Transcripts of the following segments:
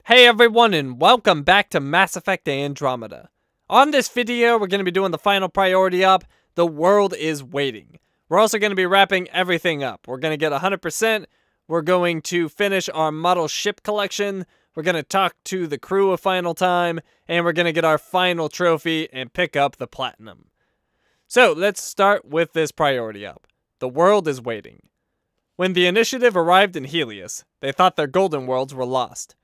Hey everyone, and welcome back to Mass Effect Andromeda. On this video, we're going to be doing the final priority up, The World is Waiting. We're also going to be wrapping everything up. We're going to get 100%, we're going to finish our model ship collection, we're going to talk to the crew a final time, and we're going to get our final trophy and pick up the platinum. So, let's start with this priority up. The World is Waiting. When the initiative arrived in Helios, they thought their golden worlds were lost.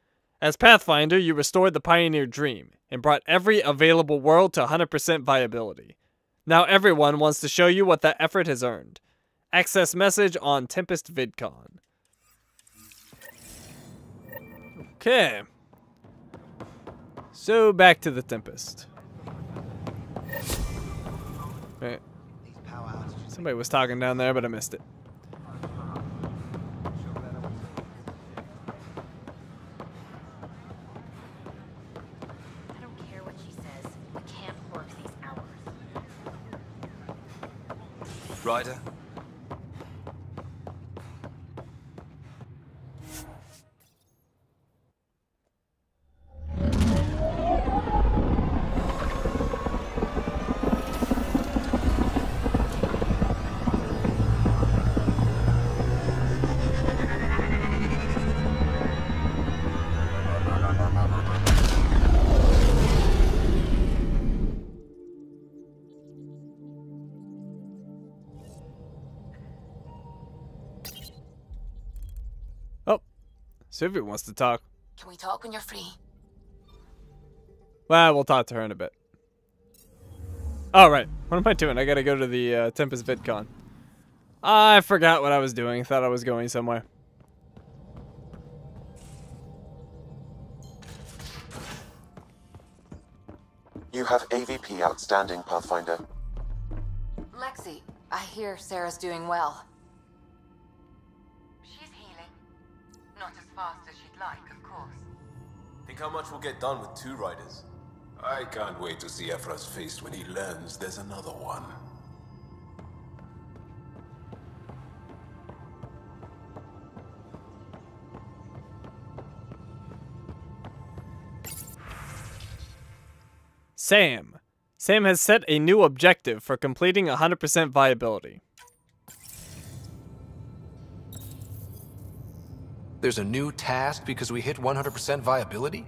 As Pathfinder, you restored the Pioneer Dream, and brought every available world to 100% viability. Now everyone wants to show you what that effort has earned. Access message on Tempest VidCon. Okay. So back to the Tempest. Right. Somebody was talking down there, but I missed it. Ryder? Sylvia wants to talk. Can we talk when you're free? Well, we'll talk to her in a bit. Alright, what am I doing? I gotta go to the Tempest VidCon. I forgot what I was doing. Thought I was going somewhere. You have AVP outstanding, Pathfinder. Lexi, I hear Sarah's doing well. She's healing. Not as fast as she'd like, of course. Think how much we'll get done with 2 riders? I can't wait to see Ephra's face when he learns there's another one. Sam. Sam has set a new objective for completing 100% viability. There's a new task because we hit 100% viability?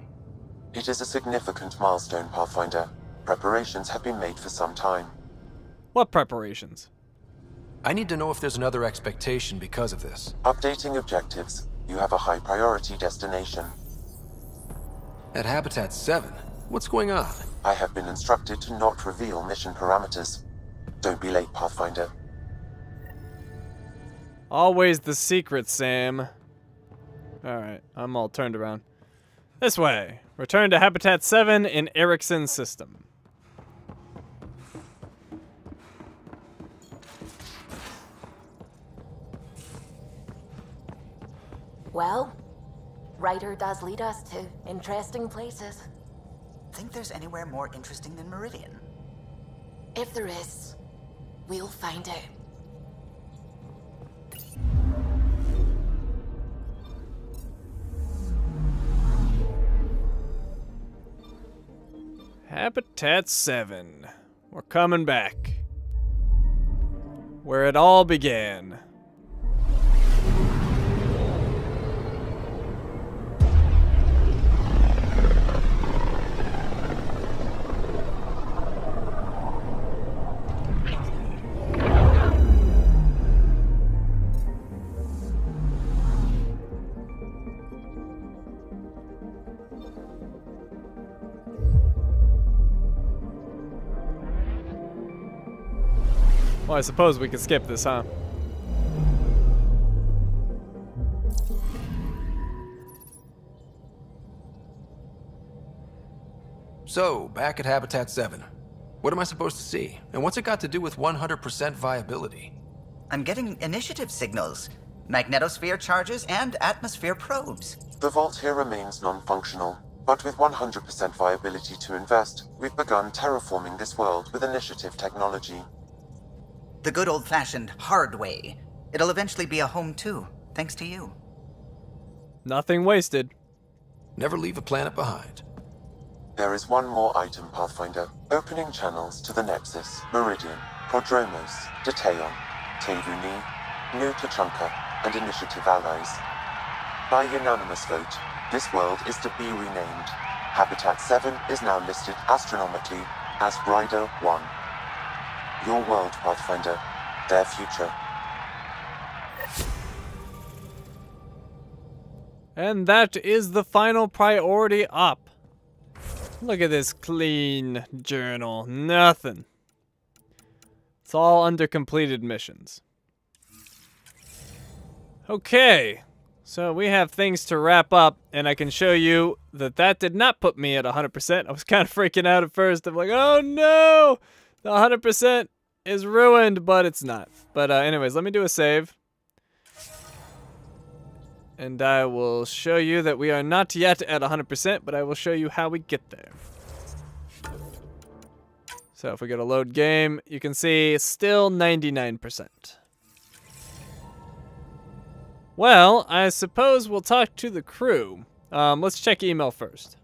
It is a significant milestone, Pathfinder. Preparations have been made for some time. What preparations? I need to know if there's another expectation because of this. Updating objectives. You have a high priority destination. At Habitat 7, what's going on? I have been instructed to not reveal mission parameters. Don't be late, Pathfinder. Always the secret, Sam. Alright, I'm all turned around. This way. Return to Habitat 7 in Ericsson's system. Well, Ryder does lead us to interesting places. Think there's anywhere more interesting than Meridian? If there is, we'll find out. Habitat 7. We're coming back. Where it all began. Well, I suppose we could skip this, huh? So, back at Habitat 7. What am I supposed to see? And what's it got to do with 100% viability? I'm getting initiative signals, magnetosphere charges, and atmosphere probes. The vault here remains non-functional, but with 100% viability to invest, we've begun terraforming this world with initiative technology. The good old-fashioned hard way. It'll eventually be a home too, thanks to you. Nothing wasted. Never leave a planet behind. There is one more item, Pathfinder. Opening channels to the Nexus, Meridian, Prodromos, Detaeon, Tevuni, New Tachanka, and Initiative allies. By unanimous vote, this world is to be renamed. Habitat 7 is now listed astronomically as Rider 1. Your world, Pathfinder. Their future. And that is the final priority up. Look at this clean journal. Nothing. It's all under completed missions. Okay. So we have things to wrap up, and I can show you that that did not put me at 100%. I was kind of freaking out at first. I'm like, oh no! The 100% is ruined, but it's not. But anyways, let me do a save. And I will show you that we are not yet at 100%, but I will show you how we get there. So if we go to load game, you can see it's still 99%. Well, I suppose we'll talk to the crew. Let's check email first.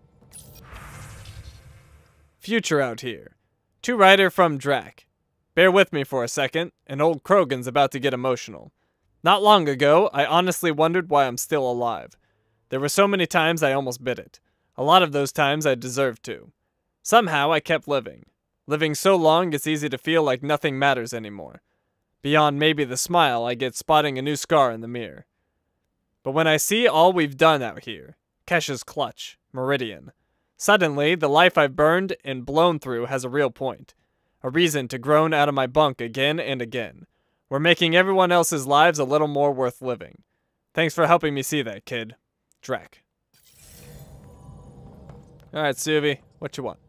Future out here. To writer from Drac. Bear with me for a second, and old Krogan's about to get emotional. Not long ago, I honestly wondered why I'm still alive. There were so many times I almost bit it. A lot of those times I deserved to. Somehow I kept living. Living so long it's easy to feel like nothing matters anymore. Beyond maybe the smile I get spotting a new scar in the mirror. But when I see all we've done out here, Kesha's clutch, Meridian, suddenly the life I've burned and blown through has a real point. A reason to groan out of my bunk again and again. We're making everyone else's lives a little more worth living. Thanks for helping me see that, kid. Drac. Alright, Suvi, what you want?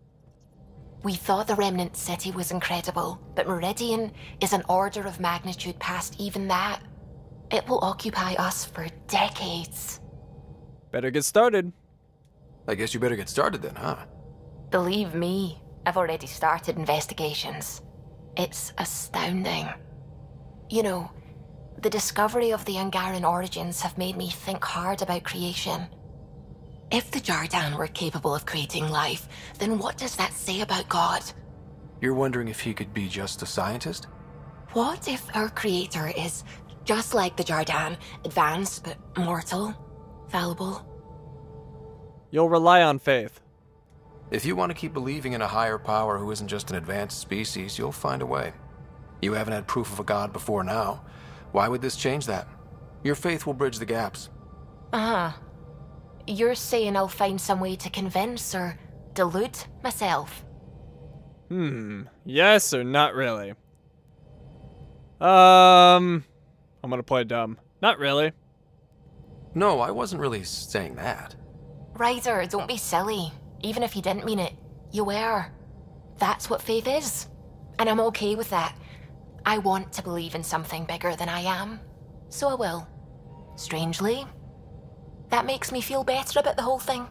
We thought the Remnant City was incredible, but Meridian is an order of magnitude past even that. It will occupy us for decades. Better get started. I guess you better get started then, huh? Believe me, I've already started investigations. It's astounding. You know, the discovery of the Angaran origins have made me think hard about creation. If the Jardan were capable of creating life, then what does that say about God? You're wondering if he could be just a scientist? What if our creator is just like the Jardan, advanced but mortal, fallible? You'll rely on faith. If you want to keep believing in a higher power who isn't just an advanced species, you'll find a way. You haven't had proof of a god before now. Why would this change that? Your faith will bridge the gaps. Uh-huh. You're saying I'll find some way to convince or delude myself? Yes or not really? I'm gonna play dumb. Not really. No, I wasn't really saying that. Ryder, don't be silly. Even if you didn't mean it, you were. That's what faith is. And I'm okay with that. I want to believe in something bigger than I am. So I will. Strangely, that makes me feel better about the whole thing.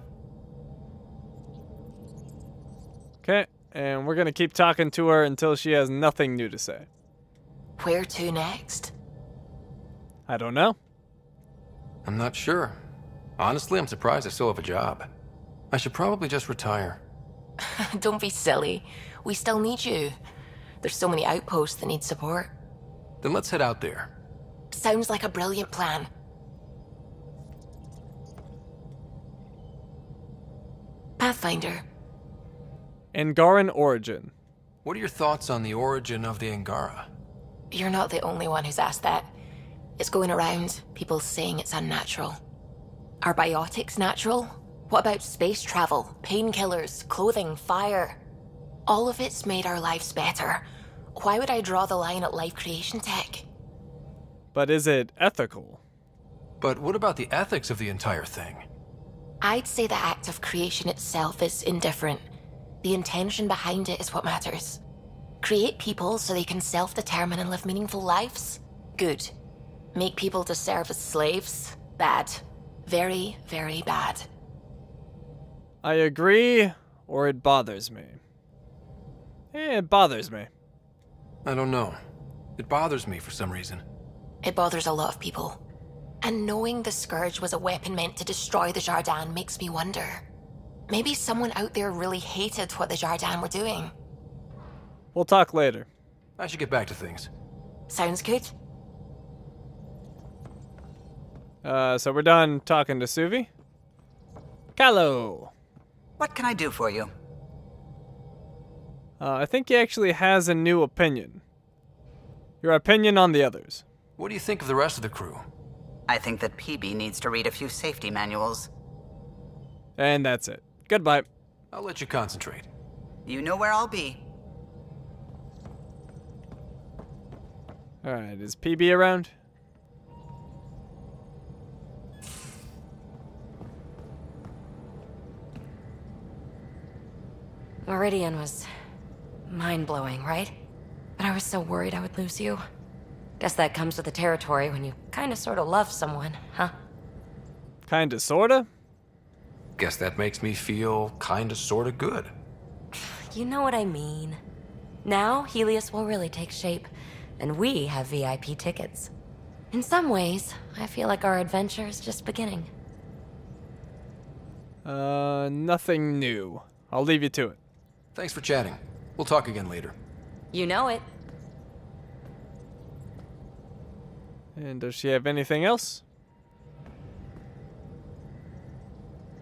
Okay, and we're gonna keep talking to her until she has nothing new to say. Where to next? I don't know. I'm not sure. Honestly, I'm surprised I still have a job. I should probably just retire. Don't be silly. We still need you. There's so many outposts that need support. Then let's head out there. Sounds like a brilliant plan. Pathfinder. Angaran origin. What are your thoughts on the origin of the Angara? You're not the only one who's asked that. It's going around, people saying it's unnatural. Are biotics natural? What about space travel, painkillers, clothing, fire? All of it's made our lives better. Why would I draw the line at life creation tech? But is it ethical? But what about the ethics of the entire thing? I'd say the act of creation itself is indifferent. The intention behind it is what matters. Create people so they can self-determine and live meaningful lives? Good. Make people to serve as slaves? Bad. Very, very bad. I agree, or it bothers me. It bothers me. I don't know. It bothers me for some reason. It bothers a lot of people. And knowing the Scourge was a weapon meant to destroy the Jardin makes me wonder. Maybe someone out there really hated what the Jardin were doing. We'll talk later. I should get back to things. Sounds good. So we're done talking to Suvi. Callo. What can I do for you? I think he actually has a new opinion. Your opinion on the others. What do you think of the rest of the crew? I think that PB needs to read a few safety manuals. And that's it. Goodbye. I'll let you concentrate. You know where I'll be. Alright, is PB around? Meridian was mind-blowing, right? But I was so worried I would lose you. Guess that comes with the territory when you kinda sorta love someone, huh? Kinda, sorta? Guess that makes me feel kinda sorta good. You know what I mean. Now, Helios will really take shape, and we have VIP tickets. In some ways, I feel like our adventure is just beginning. Nothing new. I'll leave you to it. Thanks for chatting. We'll talk again later. You know it. And does she have anything else?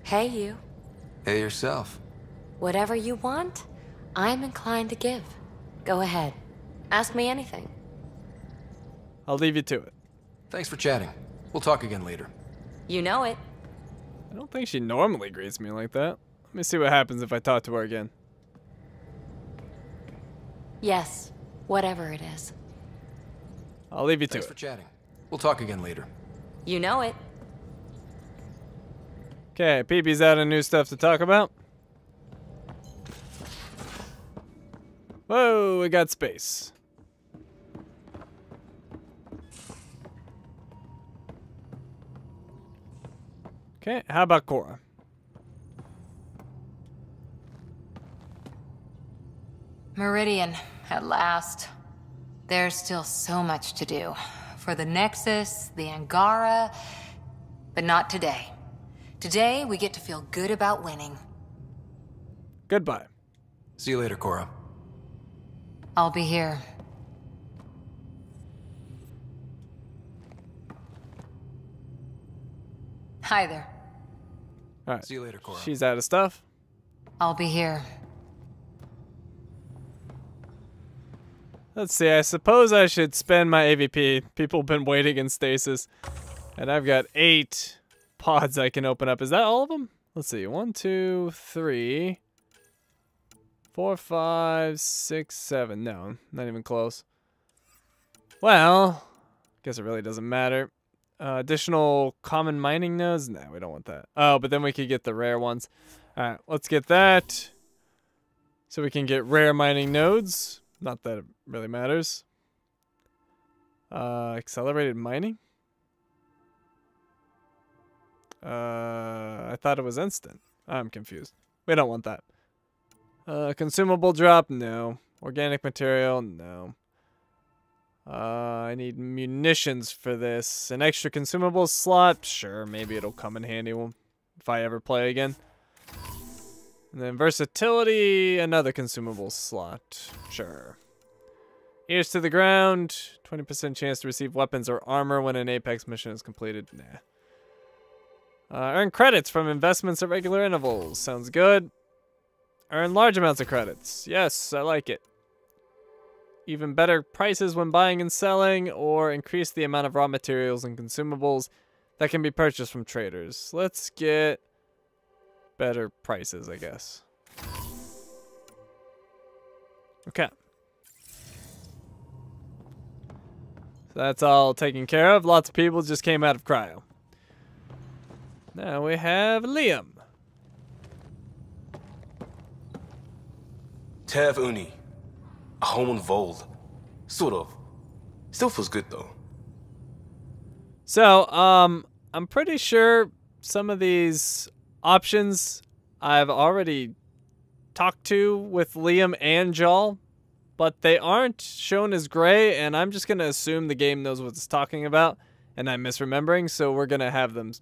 Hey, you. Hey yourself. Whatever you want, I'm inclined to give. Go ahead. Ask me anything. I'll leave you to it. Thanks for chatting. We'll talk again later. You know it. I don't think she normally greets me like that. Let me see what happens if I talk to her again. Yes, whatever it is. I'll leave you to Thanks it. for chatting. We'll talk again later. You know it. Okay, PB's out of new stuff to talk about. Whoa, we got space. Okay, how about Cora? Meridian, at last. There's still so much to do. For the Nexus, the Angara, but not today. Today, we get to feel good about winning. Goodbye. See you later, Cora. I'll be here. Hi there. Alright. See you later, Cora. She's out of stuff. I'll be here. Let's see, I suppose I should spend my AVP. People have been waiting in stasis. And I've got 8 pods I can open up. Is that all of them? Let's see. 1, 2, 3, 4, 5, 6, 7. No, not even close. Well, guess it really doesn't matter. Additional common mining nodes? No, we don't want that. Oh, but then we could get the rare ones. Alright, let's get that. So we can get rare mining nodes. Not that it really matters. Accelerated mining? I thought it was instant. I'm confused. We don't want that. Consumable drop? No. Organic material? No. I need munitions for this. An extra consumable slot? Sure, maybe it'll come in handy if I ever play again. And then versatility, another consumable slot. Sure. Ears to the ground. 20% chance to receive weapons or armor when an Apex mission is completed. Nah. Earn credits from investments at regular intervals. Sounds good. Earn large amounts of credits. Yes, I like it. Even better prices when buying and selling, or increase the amount of raw materials and consumables that can be purchased from traders. Let's get better prices, I guess. Okay. So that's all taken care of. Lots of people just came out of cryo. Now we have Liam. Tev Uni. A home involved. Sort of. Still feels good though. So, I'm pretty sure some of these options I've already talked to with Liam and Jal, but they aren't shown as gray, and I'm just going to assume the game knows what it's talking about and I'm misremembering, so we're going to have them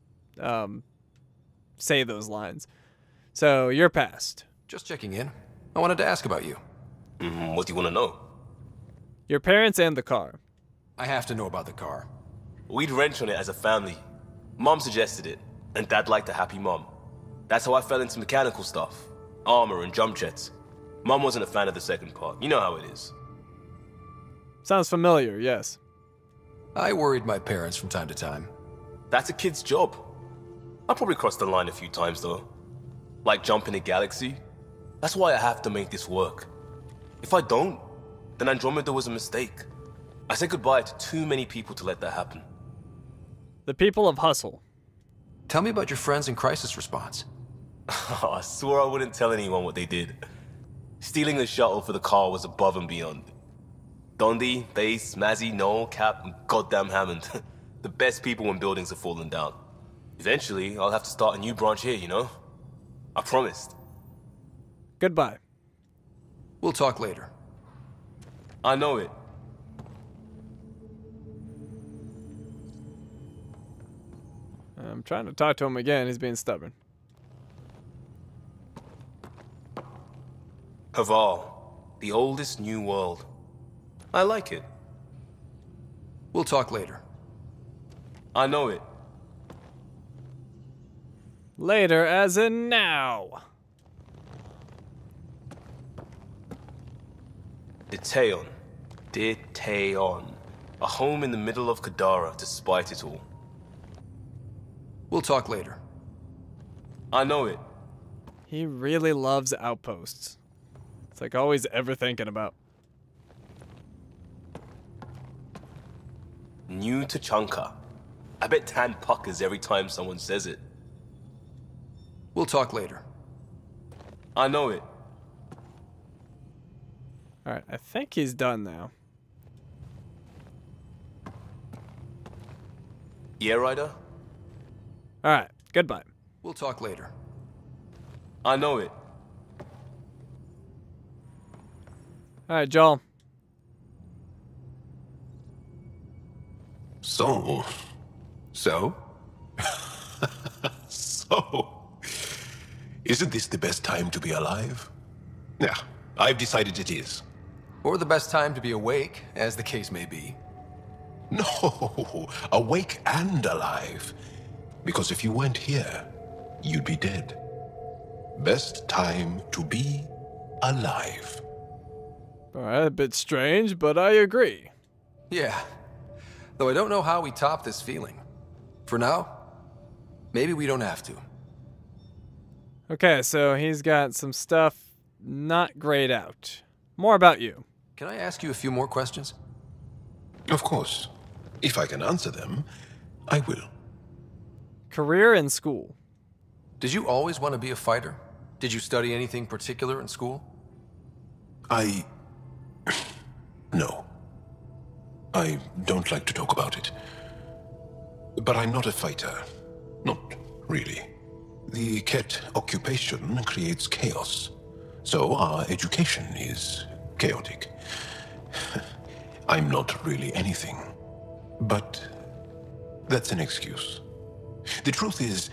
say those lines. So, you're passed. Just checking in. I wanted to ask about you. What do you want to know? Your parents and the car. I have to know about the car. We'd wrench on it as a family. Mom suggested it, and Dad liked a happy mom. That's how I fell into mechanical stuff. Armor and jump jets. Mom wasn't a fan of the second part. You know how it is. Sounds familiar, yes. I worried my parents from time to time. That's a kid's job. I probably crossed the line a few times, though. Like jumping a galaxy. That's why I have to make this work. If I don't, then Andromeda was a mistake. I said goodbye to too many people to let that happen. The people of Hustle. Tell me about your friends in crisis response. I swore I wouldn't tell anyone what they did. Stealing the shuttle for the car was above and beyond. Dondi, Base, Mazzy, Noel, Cap, and goddamn Hammond. The best people when buildings have fallen down. Eventually, I'll have to start a new branch here, you know? I promised. Goodbye. We'll talk later. I know it. I'm trying to talk to him again. He's being stubborn. Haval, the oldest new world. I like it. We'll talk later. I know it. Later, as in now. Detaeon. Detaeon. A home in the middle of Kadara despite it all. We'll talk later. I know it. He really loves outposts. It's like always ever thinking about. New Tachanka. I bet Tan puckers every time someone says it. We'll talk later. I know it. Alright, I think he's done now. Yeah, Ryder? Alright, goodbye. We'll talk later. I know it. Alright, Joel. So? Isn't this the best time to be alive? Yeah, I've decided it is. Or the best time to be awake, as the case may be. No, awake and alive. Because if you weren't here, you'd be dead. Best time to be alive. Alright, a bit strange, but I agree. Yeah. Though I don't know how we top this feeling. For now, maybe we don't have to. Okay, so he's got some stuff not grayed out. More about you. Can I ask you a few more questions? Of course. If I can answer them, I will. Career and school. Did you always want to be a fighter? Did you study anything particular in school? No. I don't like to talk about it. But I'm not a fighter. Not really. The Ket occupation creates chaos. So our education is chaotic. I'm not really anything. But that's an excuse. The truth is,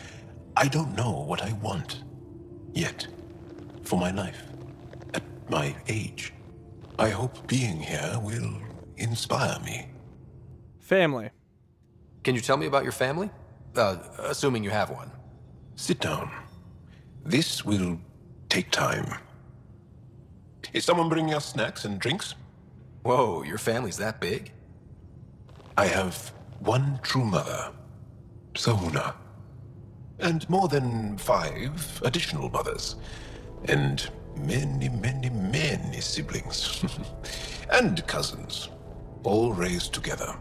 I don't know what I want yet for my life at my age. I hope being here will inspire me. Family. Can you tell me about your family? Assuming you have one. Sit down. This will take time. Is someone bringing us snacks and drinks? Whoa, your family's that big? I have one true mother, Sahuna, and more than 5 additional mothers, and many, many, many siblings, and cousins, all raised together.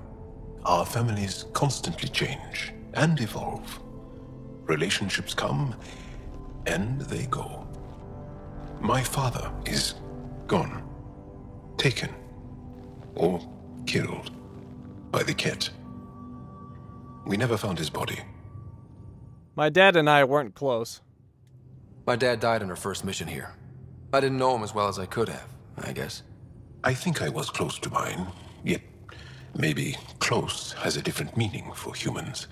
Our families constantly change and evolve. Relationships come, and they go. My father is gone, taken, or killed by the Ket. We never found his body. My dad and I weren't close. My dad died on our first mission here. I didn't know him as well as I could have, I guess. I think I was close to mine, yet Maybe close has a different meaning for humans.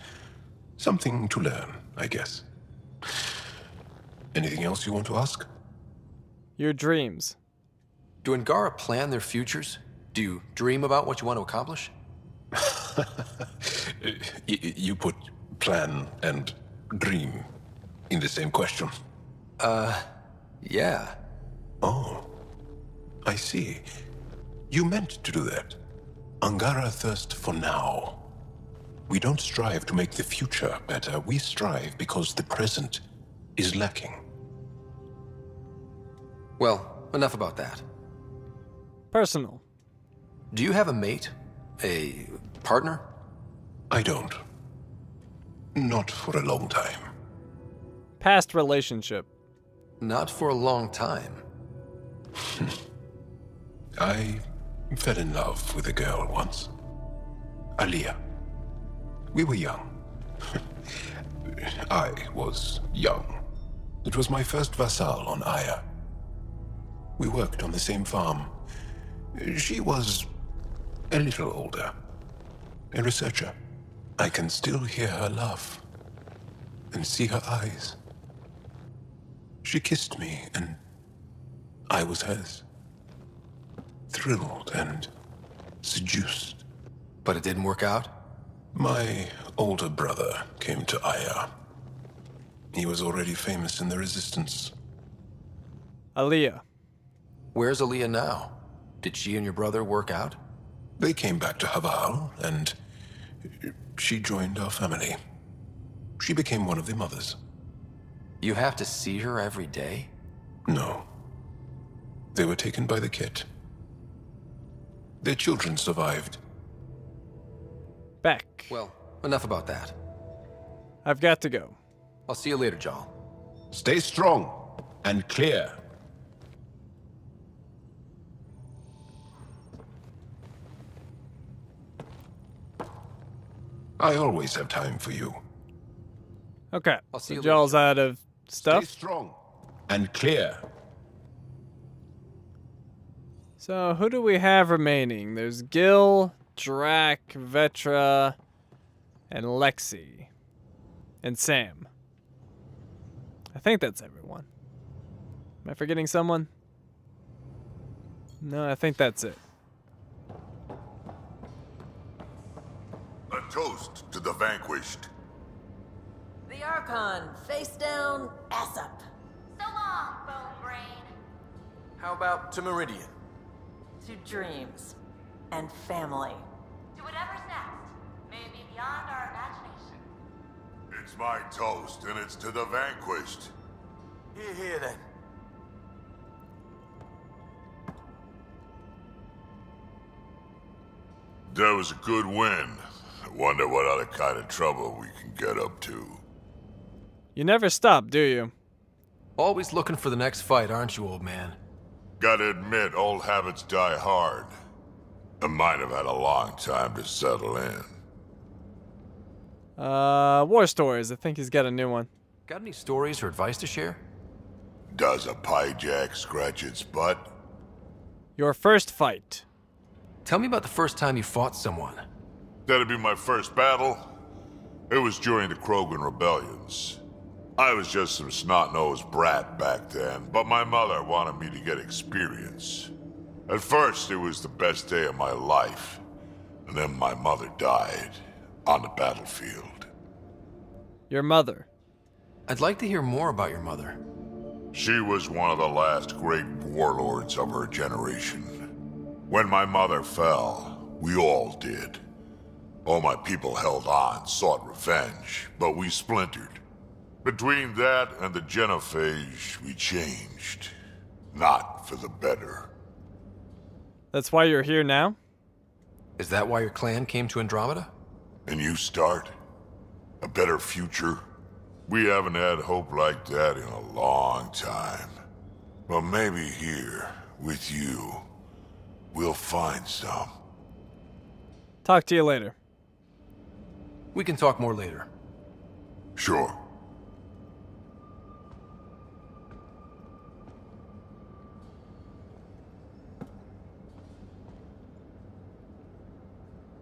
Something to learn, I guess. Anything else you want to ask? Your dreams. Do Angara plan their futures? Do you dream about what you want to accomplish? You put plan and dream in the same question. Yeah. Oh, I see. You meant to do that. Angara thirst for now. We don't strive to make the future better. We strive because the present is lacking. Well, enough about that. Personal. Do you have a mate? A partner? I don't. Not for a long time. Past relationship. Not for a long time. I fell in love with a girl once. Aliyah. We were young. I was young. It was my first vassal on Aya. We worked on the same farm. She was a little older. A researcher. I can still hear her laugh and see her eyes. She kissed me and I was hers. Thrilled and seduced. But it didn't work out? My older brother came to Aya. He was already famous in the Resistance. Aliyah. Where's Aliyah now? Did she and your brother work out? They came back to Haval, and she joined our family. She became one of the mothers. You have to see her every day? No. They were taken by the Kett. Their children survived. Back. Well, enough about that. I've got to go. I'll see you later, Jal. Stay strong and clear. I always have time for you. Okay. I'll see So you Joel's out of stuff. Stay strong and clear. So who do we have remaining? There's Gil, Drac, Vetra, and Lexi. And Sam. I think that's everyone. Am I forgetting someone? No, I think that's it. A toast to the vanquished. The Archon, face down, ass up. So long, Bone Brain. How about to Meridian? To dreams and family. To whatever's next. May it be beyond our imagination. It's my toast, and it's to the vanquished. Here then. That was a good win. I wonder what other kind of trouble we can get up to. You never stop, do you? Always looking for the next fight, aren't you, old man? Gotta admit, old habits die hard. I might have had a long time to settle in. War Stories. I think he's got a new one. Got any stories or advice to share? Does a pie jack scratch its butt? Your first fight. Tell me about the first time you fought someone. That'd be my first battle. It was during the Krogan rebellions. I was just some snot-nosed brat back then, but my mother wanted me to get experience. At first, it was the best day of my life. And then my mother died on the battlefield. Your mother. I'd like to hear more about your mother. She was one of the last great warlords of her generation. When my mother fell, we all did. All my people held on, sought revenge, but we splintered. Between that and the Genophage, we changed. Not for the better. That's why you're here now? Is that why your clan came to Andromeda? And you start? A better future? We haven't had hope like that in a long time. But maybe here, with you, we'll find some. Talk to you later. We can talk more later. Sure.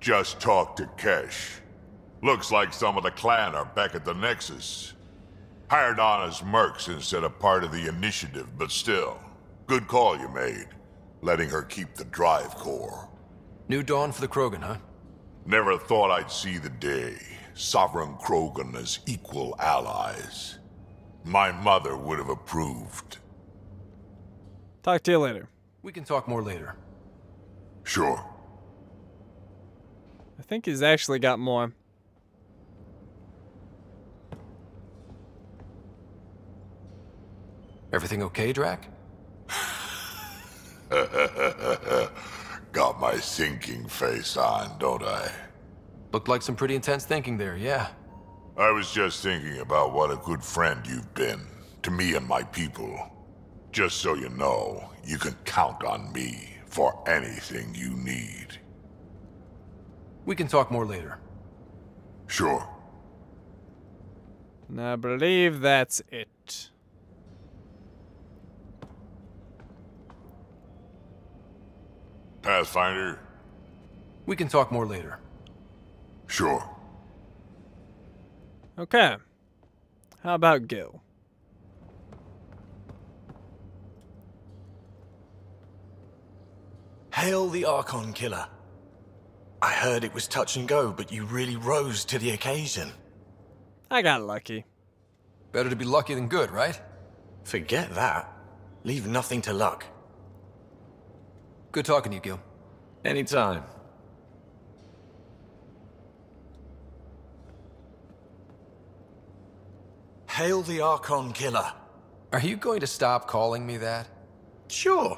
Just talked to Kesh. Looks like some of the clan are back at the Nexus. Hired on as mercs instead of part of the initiative, but still. Good call you made, letting her keep the drive core. New dawn for the Krogan, huh? Never thought I'd see the day. Sovereign Krogan as equal allies. My mother would have approved. Talk to you later. We can talk more later. Sure. I think he's actually got more. Everything okay, Drac? Got my thinking face on, don't I? Looked like some pretty intense thinking there, yeah. I was just thinking about what a good friend you've been to me and my people. Just so you know, you can count on me for anything you need. We can talk more later. Sure. And I believe that's it. Pathfinder? We can talk more later. Sure. Okay. How about Gil? Hail the Archon Killer. I heard it was touch and go, but you really rose to the occasion. I got lucky. Better to be lucky than good, right? Forget that. Leave nothing to luck. Good talking to you, Gil. Anytime. Hail the Archon Killer. Are you going to stop calling me that? Sure.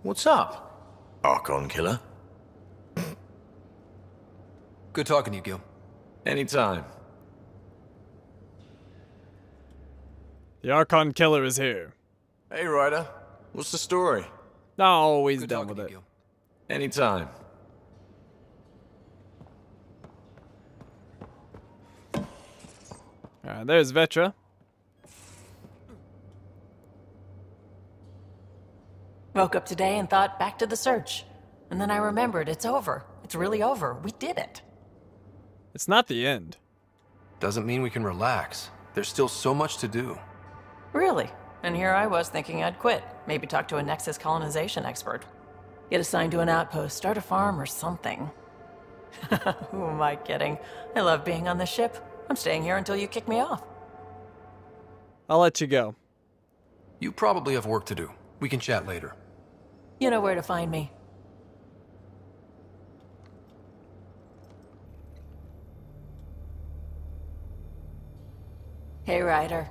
What's up, Archon Killer? Good talking to you, Gil. Anytime. The Archon Killer is here. Hey, Ryder. What's the story? Always Good done talking with to you, it. Gil. Anytime. Alright, there's Vetra. Woke up today and thought back to the search. And then I remembered it's over. It's really over. We did it. It's not the end. Doesn't mean we can relax. There's still so much to do. Really? And here I was thinking I'd quit. Maybe talk to a Nexus colonization expert. Get assigned to an outpost, start a farm or something. Who am I kidding? I love being on the ship. I'm staying here until you kick me off. I'll let you go. You probably have work to do. We can chat later. You know where to find me. Hey, Ryder.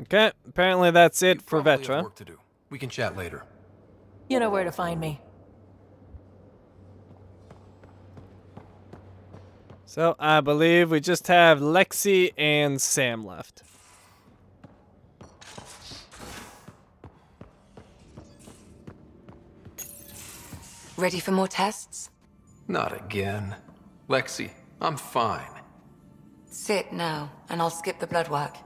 Okay, apparently that's it for Probably have Vetra. work to do. We can chat later. You know where to find me. So I believe we just have Lexi and Sam left. Ready for more tests? Not again. Lexi, I'm fine. Sit now, and I'll skip the blood work.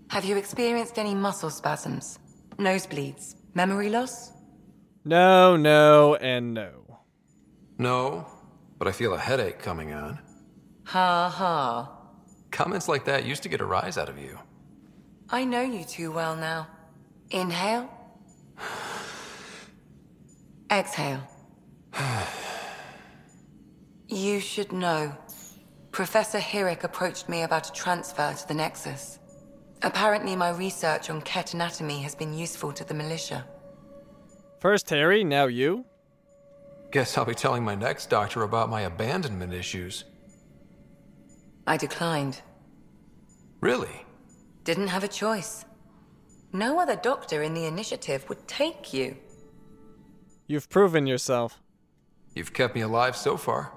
Have you experienced any muscle spasms? Nosebleeds? Memory loss? No, no, and no. No, but I feel a headache coming on. Ha ha. Comments like that used to get a rise out of you. I know you too well now. Inhale. Exhale. You should know. Professor Hirik approached me about a transfer to the Nexus. Apparently my research on ket anatomy has been useful to the militia. First Harry, now you? Guess I'll be telling my next doctor about my abandonment issues. I declined. Really? Didn't have a choice. No other doctor in the initiative would take you. You've proven yourself. You've kept me alive so far.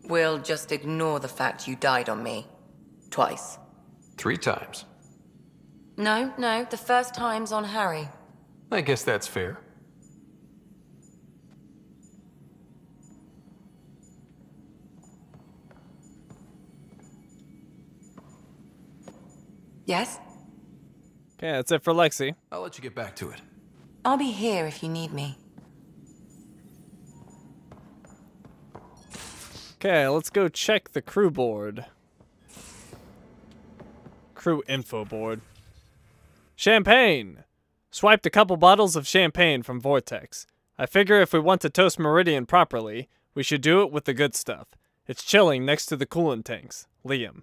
We'll just ignore the fact you died on me. Twice. 3 times. No, the first time's on Harry. I guess that's fair. Yes? Okay, that's it for Lexi. I'll let you get back to it. I'll be here if you need me. Okay, let's go check the crew board. Crew info board. Champagne! Swiped a couple bottles of champagne from Vortex. I figure if we want to toast Meridian properly, we should do it with the good stuff. It's chilling next to the coolant tanks. Liam.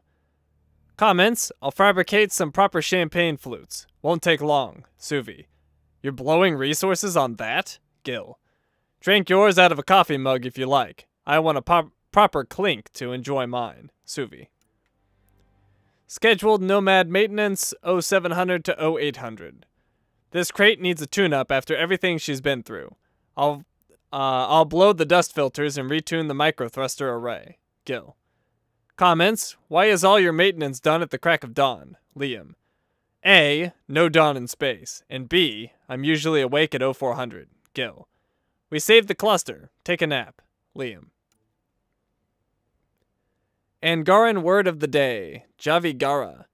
Comments? I'll fabricate some proper champagne flutes. Won't take long. Suvi. You're blowing resources on that? Gil. Drink yours out of a coffee mug if you like. I want a proper clink to enjoy mine. Suvi. Scheduled Nomad maintenance 0700 to 0800. This crate needs a tune-up after everything she's been through. I'll blow the dust filters and retune the microthruster array. Gil. Comments? Why is all your maintenance done at the crack of dawn? Liam. A. No dawn in space. And B. I'm usually awake at 0400. Gil. We saved the cluster. Take a nap. Liam. Angaran word of the day. Javigara.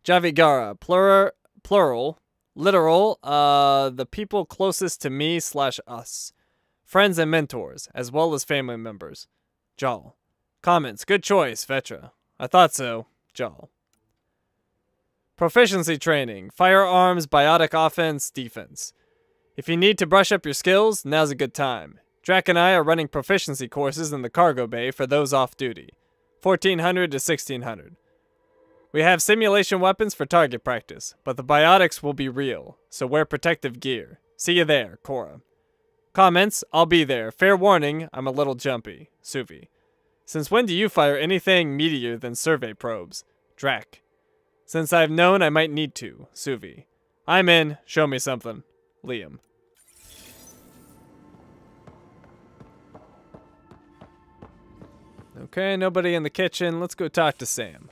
Javigara. Plural. Literal. The people closest to me / us. Friends and mentors, as well as family members. Jal. Comments. Good choice, Vetra. I thought so. Jal. Proficiency training. Firearms, biotic offense, defense. If you need to brush up your skills, now's a good time. Drac and I are running proficiency courses in the cargo bay for those off duty. 1400 to 1600. We have simulation weapons for target practice, but the biotics will be real, so wear protective gear. See you there, Cora. Comments, I'll be there. Fair warning, I'm a little jumpy. Suvi. Since when do you fire anything meatier than survey probes? Drac. Since I've known I might need to. Suvi. I'm in. Show me something. Liam. Okay, nobody in the kitchen. Let's go talk to Sam.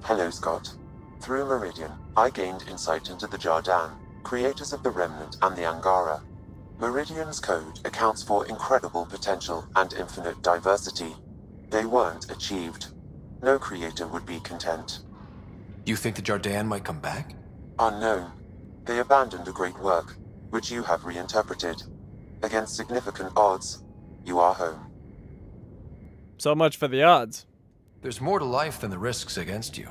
Hello, Scott. Through Meridian, I gained insight into the Jardan, creators of the Remnant and the Angara. Meridian's code accounts for incredible potential and infinite diversity. They weren't achieved. No creator would be content. You think the Jardan might come back? Unknown. They abandoned a great work, which you have reinterpreted. Against significant odds, you are home. So much for the odds. There's more to life than the risks against you.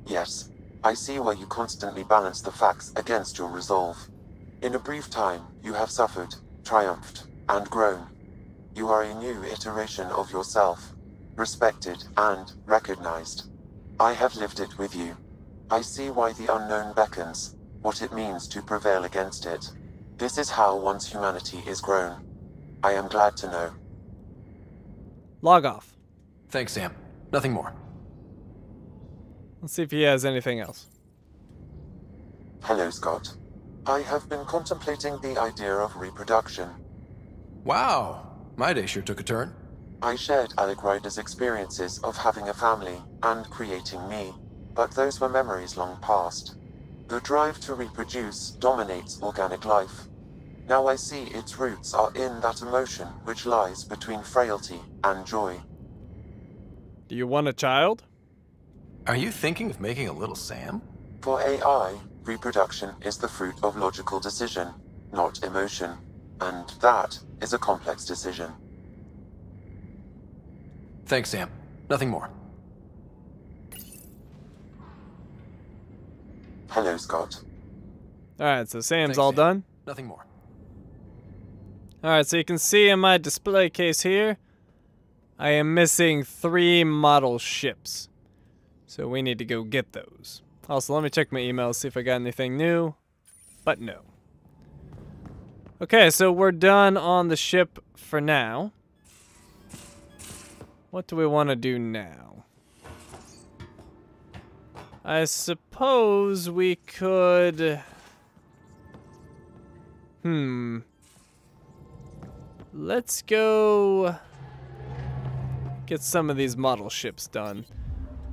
Yes, I see why you constantly balance the facts against your resolve. In a brief time, you have suffered, triumphed, and grown. You are a new iteration of yourself, respected and recognized. I have lived it with you. I see why the unknown beckons, what it means to prevail against it. This is how one's humanity is grown. I am glad to know. Log off. Thanks, Sam. Nothing more. Let's see if he has anything else. Hello, Scott. I have been contemplating the idea of reproduction. Wow. My day sure took a turn. I shared Alec Ryder's experiences of having a family and creating me, but those were memories long past. The drive to reproduce dominates organic life. Now I see its roots are in that emotion which lies between frailty and joy. Do you want a child? Are you thinking of making a little Sam? For AI, reproduction is the fruit of logical decision, not emotion, and that is a complex decision. Thanks, Sam. Nothing more. Hello, Scott. Alright, so Sam's Thanks, all Sam. done. Nothing more. Alright, so you can see in my display case here, I am missing 3 model ships. So we need to go get those. Also, let me check my email, see if I got anything new. But no. Okay, so we're done on the ship for now. What do we want to do now? I suppose we could... Let's go... get some of these model ships done.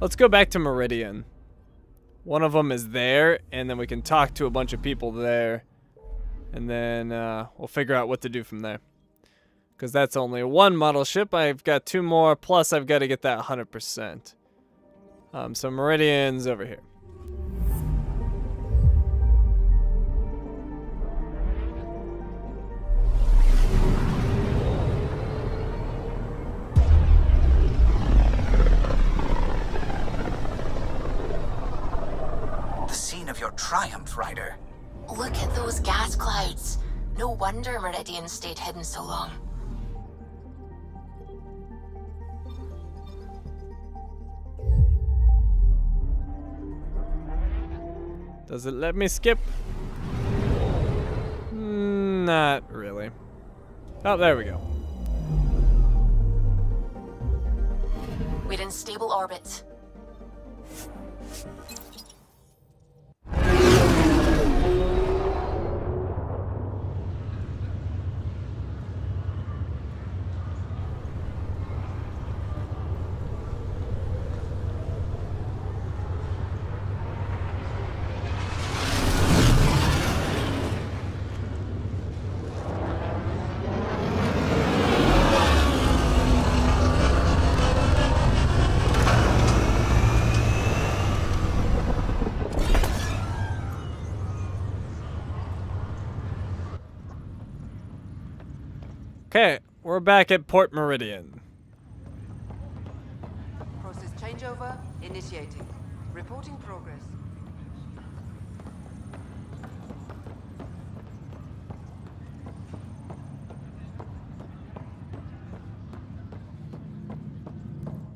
Let's go back to Meridian. One of them is there, and then we can talk to a bunch of people there. And then we'll figure out what to do from there. Because that's only 1 model ship. I've got 2 more, plus I've got to get that 100%. So Meridian's over here. triumph, Ryder. Look at those gas clouds. No wonder Meridian stayed hidden so long. Does it let me skip? Not really. Oh, there we go. We're in stable orbit. Okay, we're back at Port Meridian. Process changeover initiating. Reporting progress.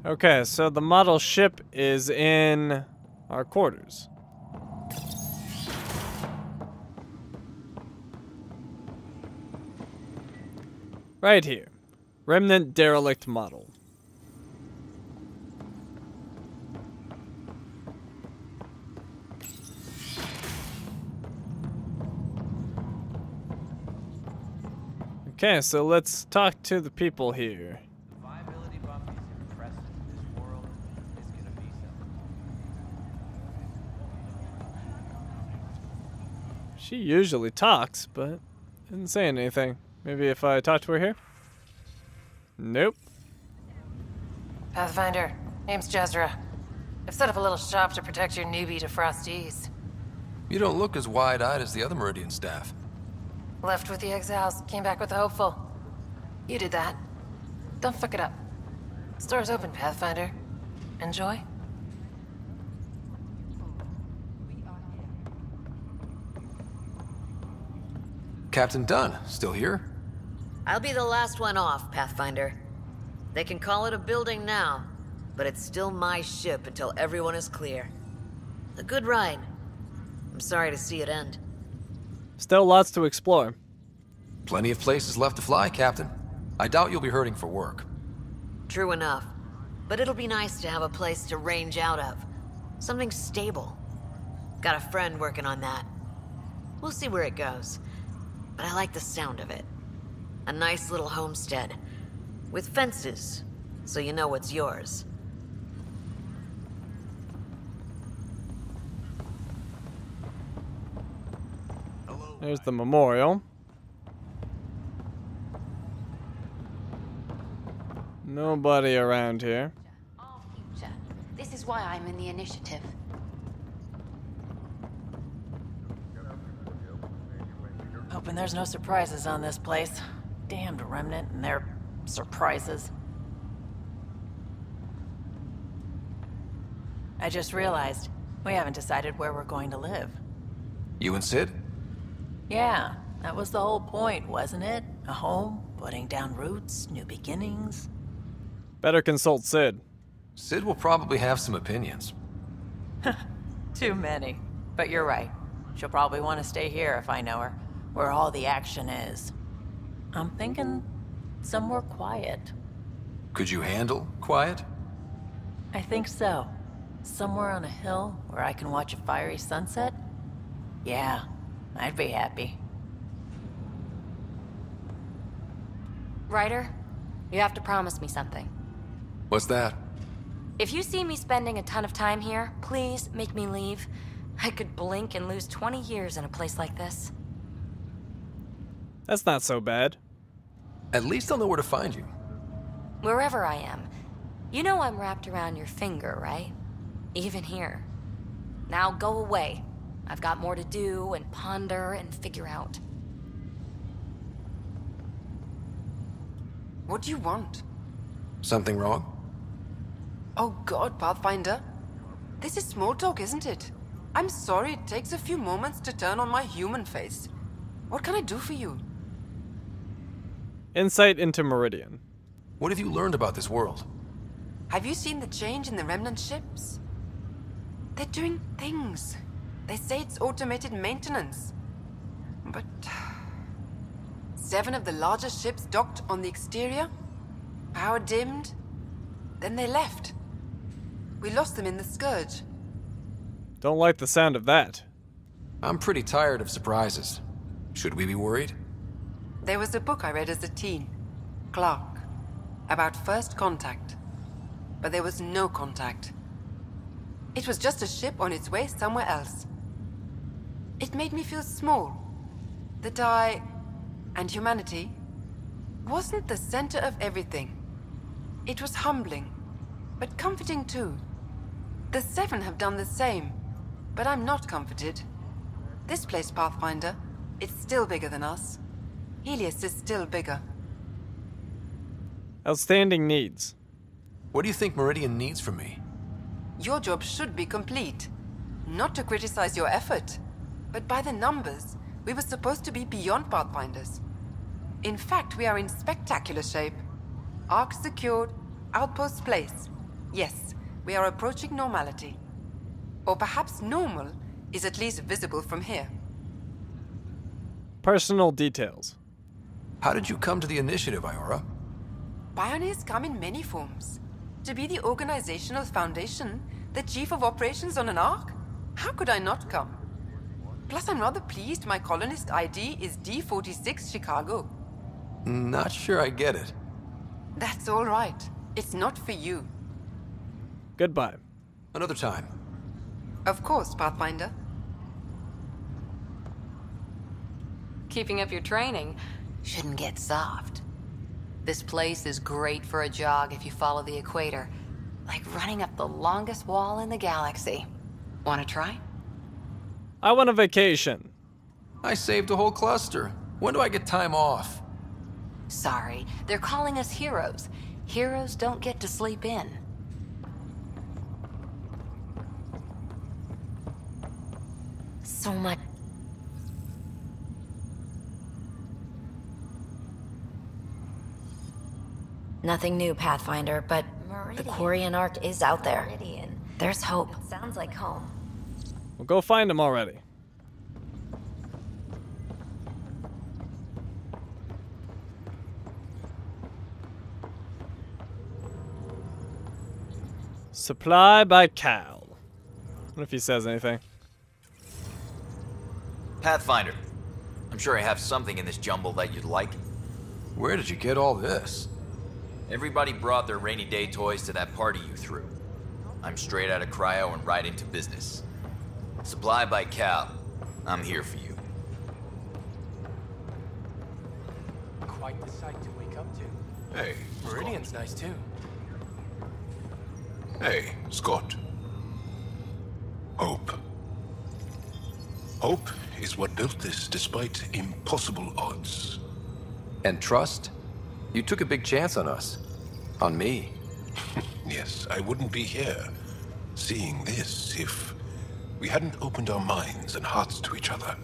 Okay, so the model ship is in our quarters. Right here. Remnant derelict model. Okay, so let's talk to the people here. Viability bump is impressive. This world is gonna be something. She usually talks, but didn't say anything. Maybe if I talk to her here? Nope. Pathfinder, name's Jezra. I've set up a little shop to protect your newbie to Frosties. You don't look as wide-eyed as the other Meridian staff. Left with the exiles, came back with the hopeful. You did that. Don't fuck it up. Store's open, Pathfinder. Enjoy. Captain Dunn, still here? I'll be the last one off, Pathfinder. They can call it a building now, but it's still my ship until everyone is clear. A good ride. I'm sorry to see it end. Still lots to explore. Plenty of places left to fly, Captain. I doubt you'll be hurting for work. True enough. But it'll be nice to have a place to range out of. Something stable. Got a friend working on that. We'll see where it goes. But I like the sound of it. A nice little homestead. With fences, so you know what's yours. There's the memorial. Nobody around here. Our future. This is why I'm in the initiative. Hoping there's no surprises on this place. Damned Remnant and their surprises. I just realized we haven't decided where we're going to live. You and Sid? Yeah, that was the whole point, wasn't it? A home, putting down roots, new beginnings. Better consult Sid. Sid will probably have some opinions. Too many. But you're right. She'll probably want to stay here if I know her, where all the action is. I'm thinking somewhere quiet. Could you handle quiet? I think so. Somewhere on a hill where I can watch a fiery sunset? Yeah, I'd be happy. Ryder, you have to promise me something. What's that? If you see me spending a ton of time here, please make me leave. I could blink and lose 20 years in a place like this. That's not so bad. At least I'll know where to find you. Wherever I am. You know I'm wrapped around your finger, right? Even here. Now go away. I've got more to do and ponder and figure out. What do you want? Something wrong? Oh God, Pathfinder. This is small talk, isn't it? I'm sorry it takes a few moments to turn on my human face. What can I do for you? Insight into Meridian. What have you learned about this world? Have you seen the change in the remnant ships? They're doing things. They say it's automated maintenance. But 7 of the largest ships docked on the exterior, power dimmed, then they left. We lost them in the Scourge. Don't like the sound of that. I'm pretty tired of surprises. Should we be worried? There was a book I read as a teen, Clark, about first contact. But there was no contact. It was just a ship on its way somewhere else. It made me feel small. That I, and humanity, wasn't the center of everything. It was humbling, but comforting too. The 7 have done the same, but I'm not comforted. This place, Pathfinder, it's still bigger than us. Helios is still bigger. Outstanding needs. What do you think Meridian needs from me? Your job should be complete. Not to criticize your effort, but by the numbers, we were supposed to be beyond Pathfinders. In fact, we are in spectacular shape. Ark secured, outposts placed. Yes, we are approaching normality. Or perhaps normal is at least visible from here. Personal details. How did you come to the initiative, Iora? Pioneers come in many forms. To be the organizational foundation, the chief of operations on an Ark? How could I not come? Plus, I'm rather pleased my colonist ID is D46 Chicago. Not sure I get it. That's all right. It's not for you. Goodbye. Another time. Of course, Pathfinder. Keeping up your training shouldn't get soft. This place is great for a jog if you follow the equator. Like running up the longest wall in the galaxy. Want to try? I want a vacation. I saved a whole cluster. When do I get time off? Sorry, they're calling us heroes. Heroes don't get to sleep in. So much. Nothing new, Pathfinder, but the Quarian Ark is out there. Meridian. There's hope. It sounds like home. Well, go find him already. Supply by Cal. What if he says anything? Pathfinder, I'm sure I have something in this jumble that you'd like. Where did you get all this? Everybody brought their rainy day toys to that party you threw. I'm straight out of cryo and right into business. Supply by Cal. I'm here for you. Quite the sight to wake up to. Hey, Meridian's nice too. Hey, Scott. Hope. Hope is what built this despite impossible odds. And trust? You took a big chance on us. On me. Yes, I wouldn't be here seeing this if we hadn't opened our minds and hearts to each other.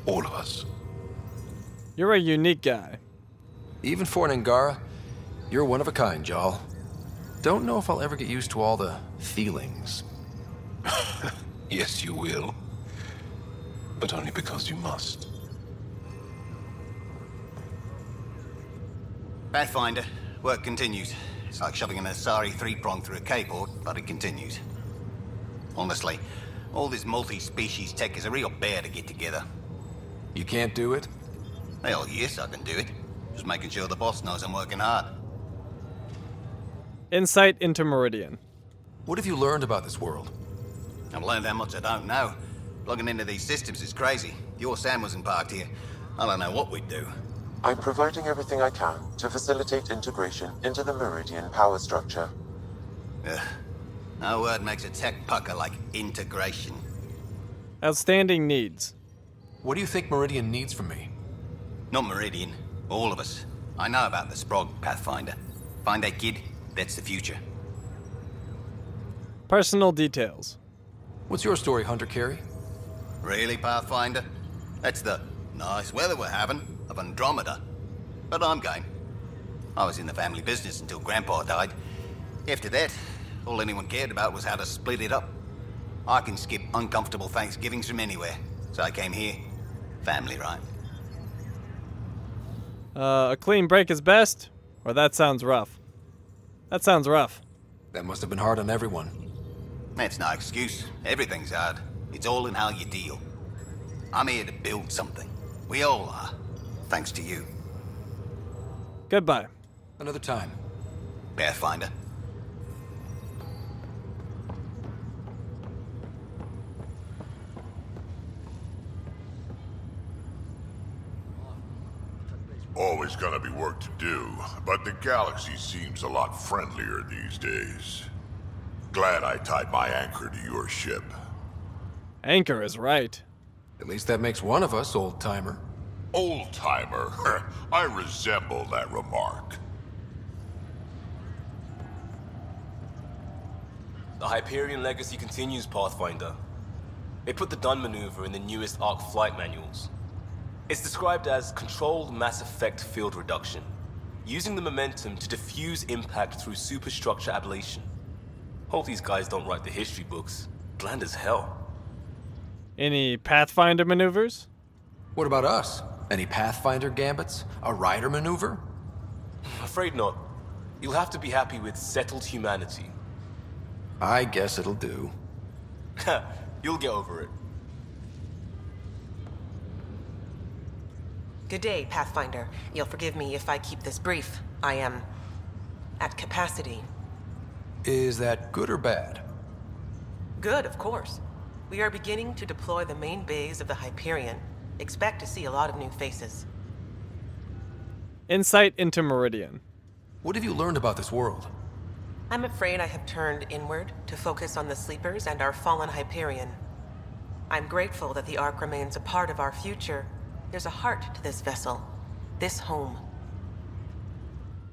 All of us. You're a unique guy. Even for an Angara, you're one of a kind, Jal. Don't know if I'll ever get used to all the feelings. Yes, you will. But only because you must. Pathfinder, work continues. It's like shoving an Asari 3-prong through a K-board, but it continues. Honestly, all this multi-species tech is a real bear to get together. You can't do it? Hell, yes, I can do it. Just making sure the boss knows I'm working hard. Insight into Meridian. What have you learned about this world? I've learned how much I don't know. Plugging into these systems is crazy. If your Sam wasn't parked here, I don't know what we'd do. I'm providing everything I can to facilitate integration into the Meridian power structure. No word makes a tech pucker like integration. Outstanding needs. What do you think Meridian needs from me? Not Meridian. All of us. I know about the Sprog, Pathfinder. Find that kid, that's the future. Personal details. What's your story, Hunter Carey? Really, Pathfinder? That's the nice weather we're having of Andromeda. But I'm game. I was in the family business until Grandpa died. After that, all anyone cared about was how to split it up. I can skip uncomfortable Thanksgivings from anywhere, so I came here. Family, right? A clean break is best, or that sounds rough. That sounds rough. That must have been hard on everyone. That's no excuse. Everything's hard. It's all in how you deal. I'm here to build something. We all are. Thanks to you. Goodbye. Another time. Pathfinder. Always gonna be work to do, but the galaxy seems a lot friendlier these days. Glad I tied my anchor to your ship. Anchor is right. At least that makes one of us, old-timer. Old-timer? I resemble that remark. The Hyperion legacy continues, Pathfinder. They put the Dun maneuver in the newest Arc flight manuals. It's described as controlled mass effect field reduction, using the momentum to diffuse impact through superstructure ablation. Hope these guys don't write the history books. Bland as hell. Any Pathfinder maneuvers? What about us? Any Pathfinder gambits? A rider maneuver? Afraid not. You'll have to be happy with settled humanity. I guess it'll do. You'll get over it. Good day, Pathfinder. You'll forgive me if I keep this brief. I am at capacity. Is that good or bad? Good, of course. We are beginning to deploy the main bays of the Hyperion. Expect to see a lot of new faces. Insight into Meridian. What have you learned about this world? I'm afraid I have turned inward to focus on the Sleepers and our fallen Hyperion. I'm grateful that the Ark remains a part of our future. There's a heart to this vessel, this home.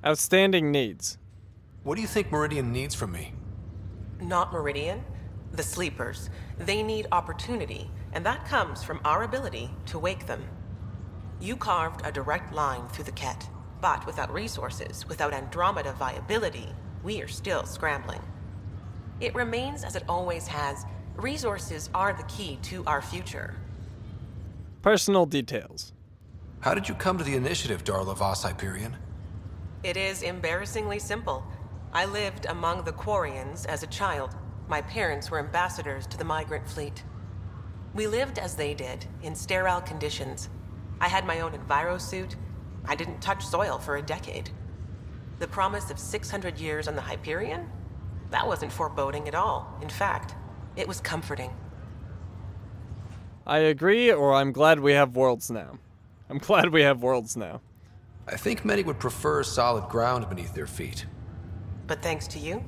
Outstanding needs. What do you think Meridian needs from me? Not Meridian, the Sleepers. They need opportunity, and that comes from our ability to wake them. You carved a direct line through the Ket, but without resources, without Andromeda viability, we are still scrambling. It remains as it always has. Resources are the key to our future. Personal details. How did you come to the initiative, Darla Voss Hyperion? It is embarrassingly simple. I lived among the Quarians as a child. My parents were ambassadors to the migrant fleet. We lived as they did, in sterile conditions. I had my own envirosuit. I didn't touch soil for a decade. The promise of 600 years on the Hyperion? That wasn't foreboding at all. In fact, it was comforting. I agree, or I'm glad we have worlds now. I'm glad we have worlds now. I think many would prefer solid ground beneath their feet. But thanks to you,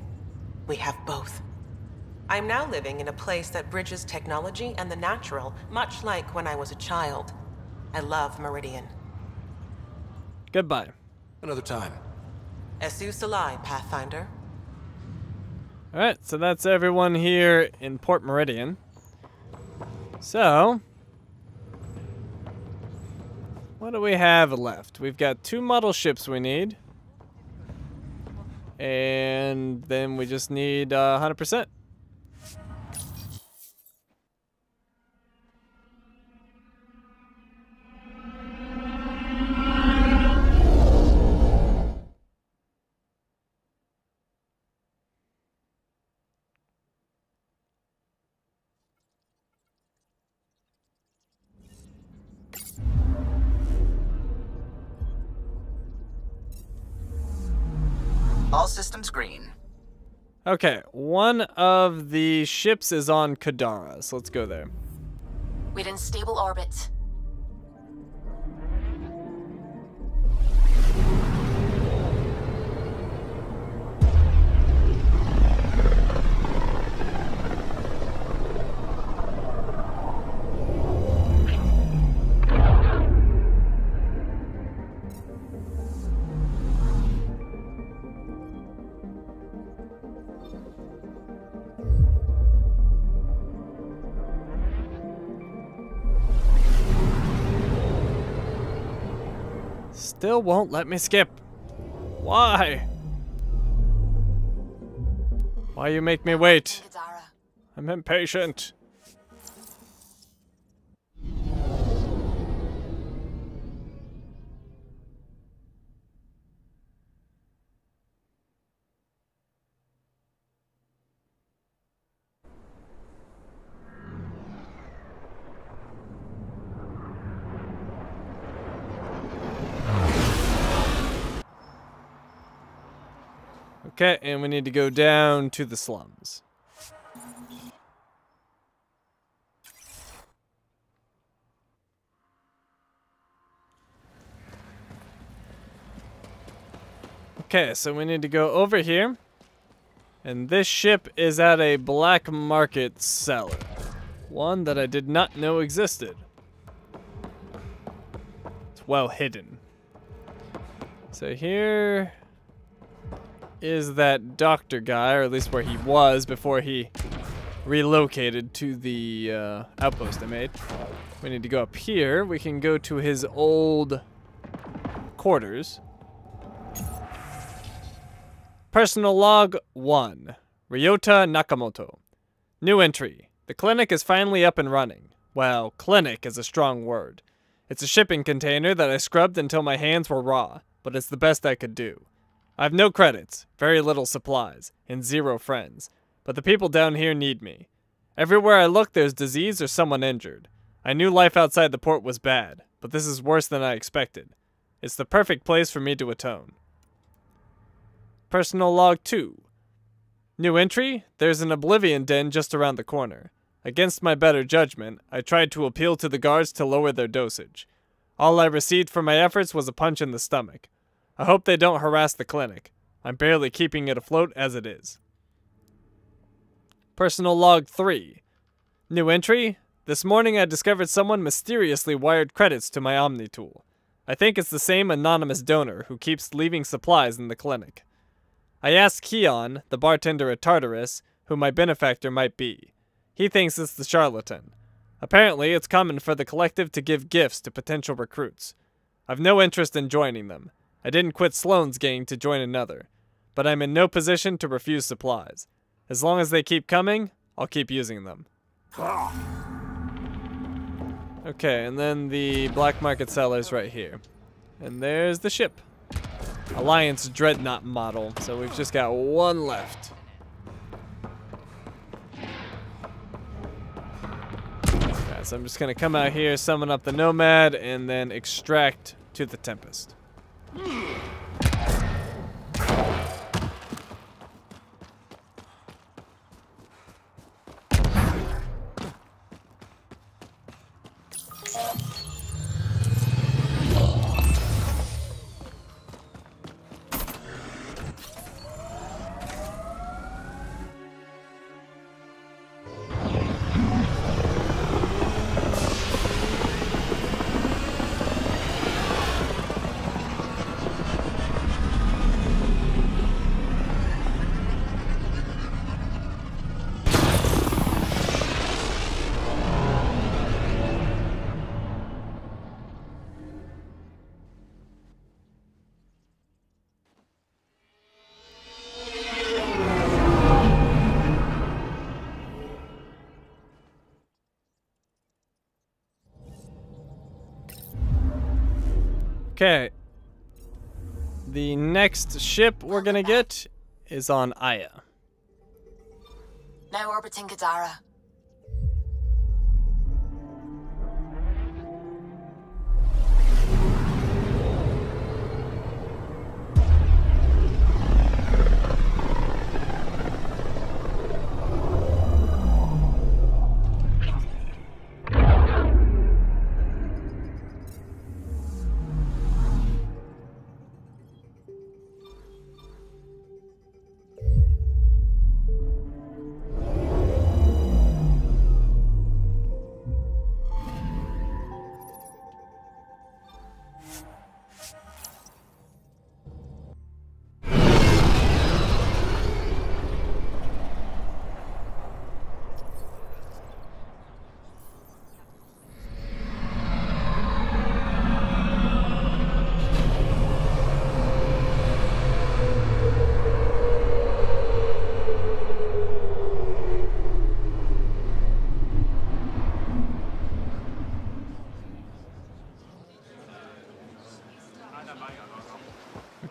we have both. I'm now living in a place that bridges technology and the natural, much like when I was a child. I love Meridian. Goodbye. Another time. Esu Salai, Pathfinder. Alright, so that's everyone here in Port Meridian. So, what do we have left? We've got 2 model ships we need. And then we just need 100%. All systems green. Okay, one of the ships is on Kadara, so let's go there. We're in stable orbit. still won't let me skip. Why? Why you make me wait? I'm impatient. Okay, and we need to go down to the slums. Okay, so we need to go over here. And this ship is at a black market seller. One that I did not know existed. It's well hidden. So here is that doctor guy, or at least where he was before he relocated to the outpost I made. We need to go up here. We can go to his old quarters. Personal log 1. Ryota Nakamoto. New entry. The clinic is finally up and running. Well, clinic is a strong word. It's a shipping container that I scrubbed until my hands were raw, but it's the best I could do. I have no credits, very little supplies, and 0 friends. But the people down here need me. Everywhere I look, there's disease or someone injured. I knew life outside the port was bad, but this is worse than I expected. It's the perfect place for me to atone. Personal log 2. New entry, there's an oblivion den just around the corner. Against my better judgment, I tried to appeal to the guards to lower their dosage. All I received for my efforts was a punch in the stomach. I hope they don't harass the clinic. I'm barely keeping it afloat as it is. Personal log 3. New entry, this morning I discovered someone mysteriously wired credits to my Omni tool. I think it's the same anonymous donor who keeps leaving supplies in the clinic. I asked Keon, the bartender at Tartarus, who my benefactor might be. He thinks it's the charlatan. Apparently, it's common for the collective to give gifts to potential recruits. I've no interest in joining them. I didn't quit Sloane's gang to join another, but I'm in no position to refuse supplies. As long as they keep coming, I'll keep using them. Okay, and then the black market seller's right here. And there's the ship. Alliance Dreadnought model, so we've just got one left. Okay, so I'm just gonna come out here, summon up the Nomad, and then extract to the Tempest. Okay. The next ship we're gonna get is on Aya. Now orbiting Gadara.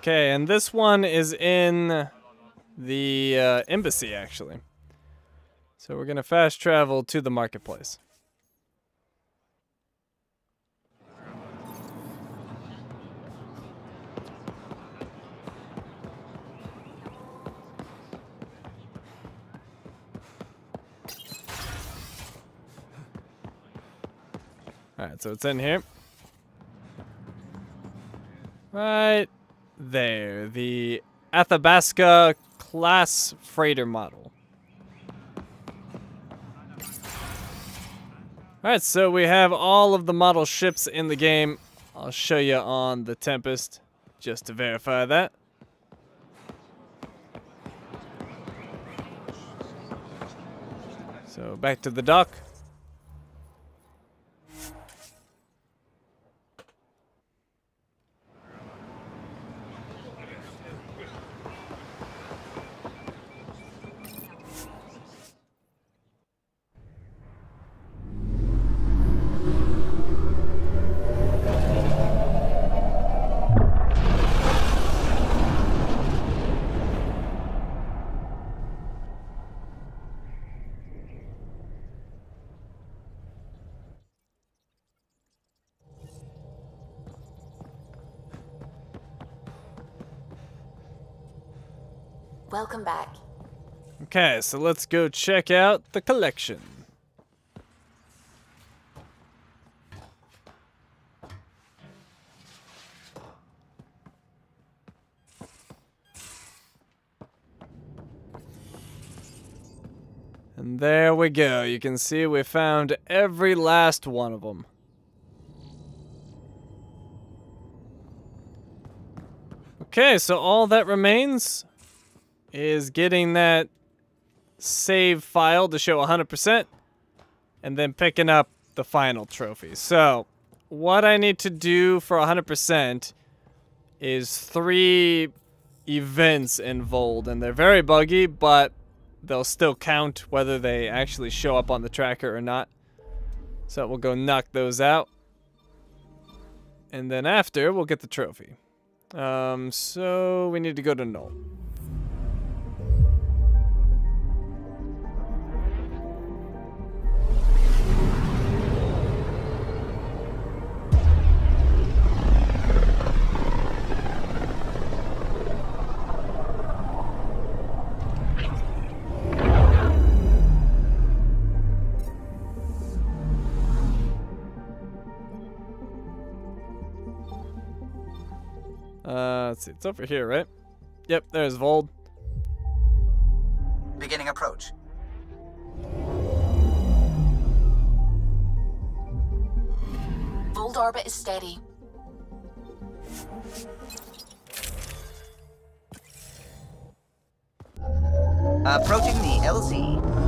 Okay, and this one is in the embassy, actually. So we're going to fast travel to the marketplace. Alright, so it's in here. Right there. The Athabasca class freighter model. Alright, so we have all of the model ships in the game. I'll show you on the Tempest, just to verify that. So back to the dock. Welcome back. Okay, so let's go check out the collection. And there we go. You can see we found every last one of them. Okay, so all that remains is getting that save file to show 100% and then picking up the final trophy. So what I need to do for 100% is 3 events involved, and they're very buggy, but they'll still count whether they actually show up on the tracker or not. So we'll go knock those out, and then after we'll get the trophy. So we need to go to Null. Let's see, it's over here, right? Yep, there's Vold. Beginning approach. Vold orbit is steady. Approaching the LZ.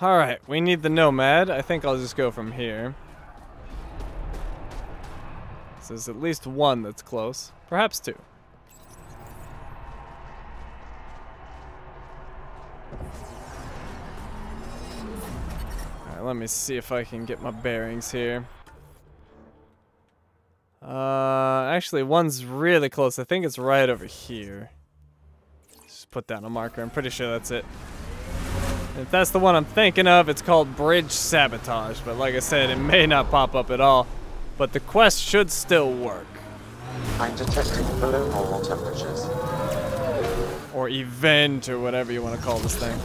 Alright, we need the Nomad. I think I'll just go from here. So there's at least one that's close. Perhaps 2. Alright, let me see if I can get my bearings here. Actually, one's really close. I think it's right over here. Just put down a marker. I'm pretty sure that's it. If that's the one I'm thinking of, it's called Bridge Sabotage. But like I said, it may not pop up at all. But the quest should still work. I'm detecting below normal temperatures. Or event, or whatever you want to call this thing.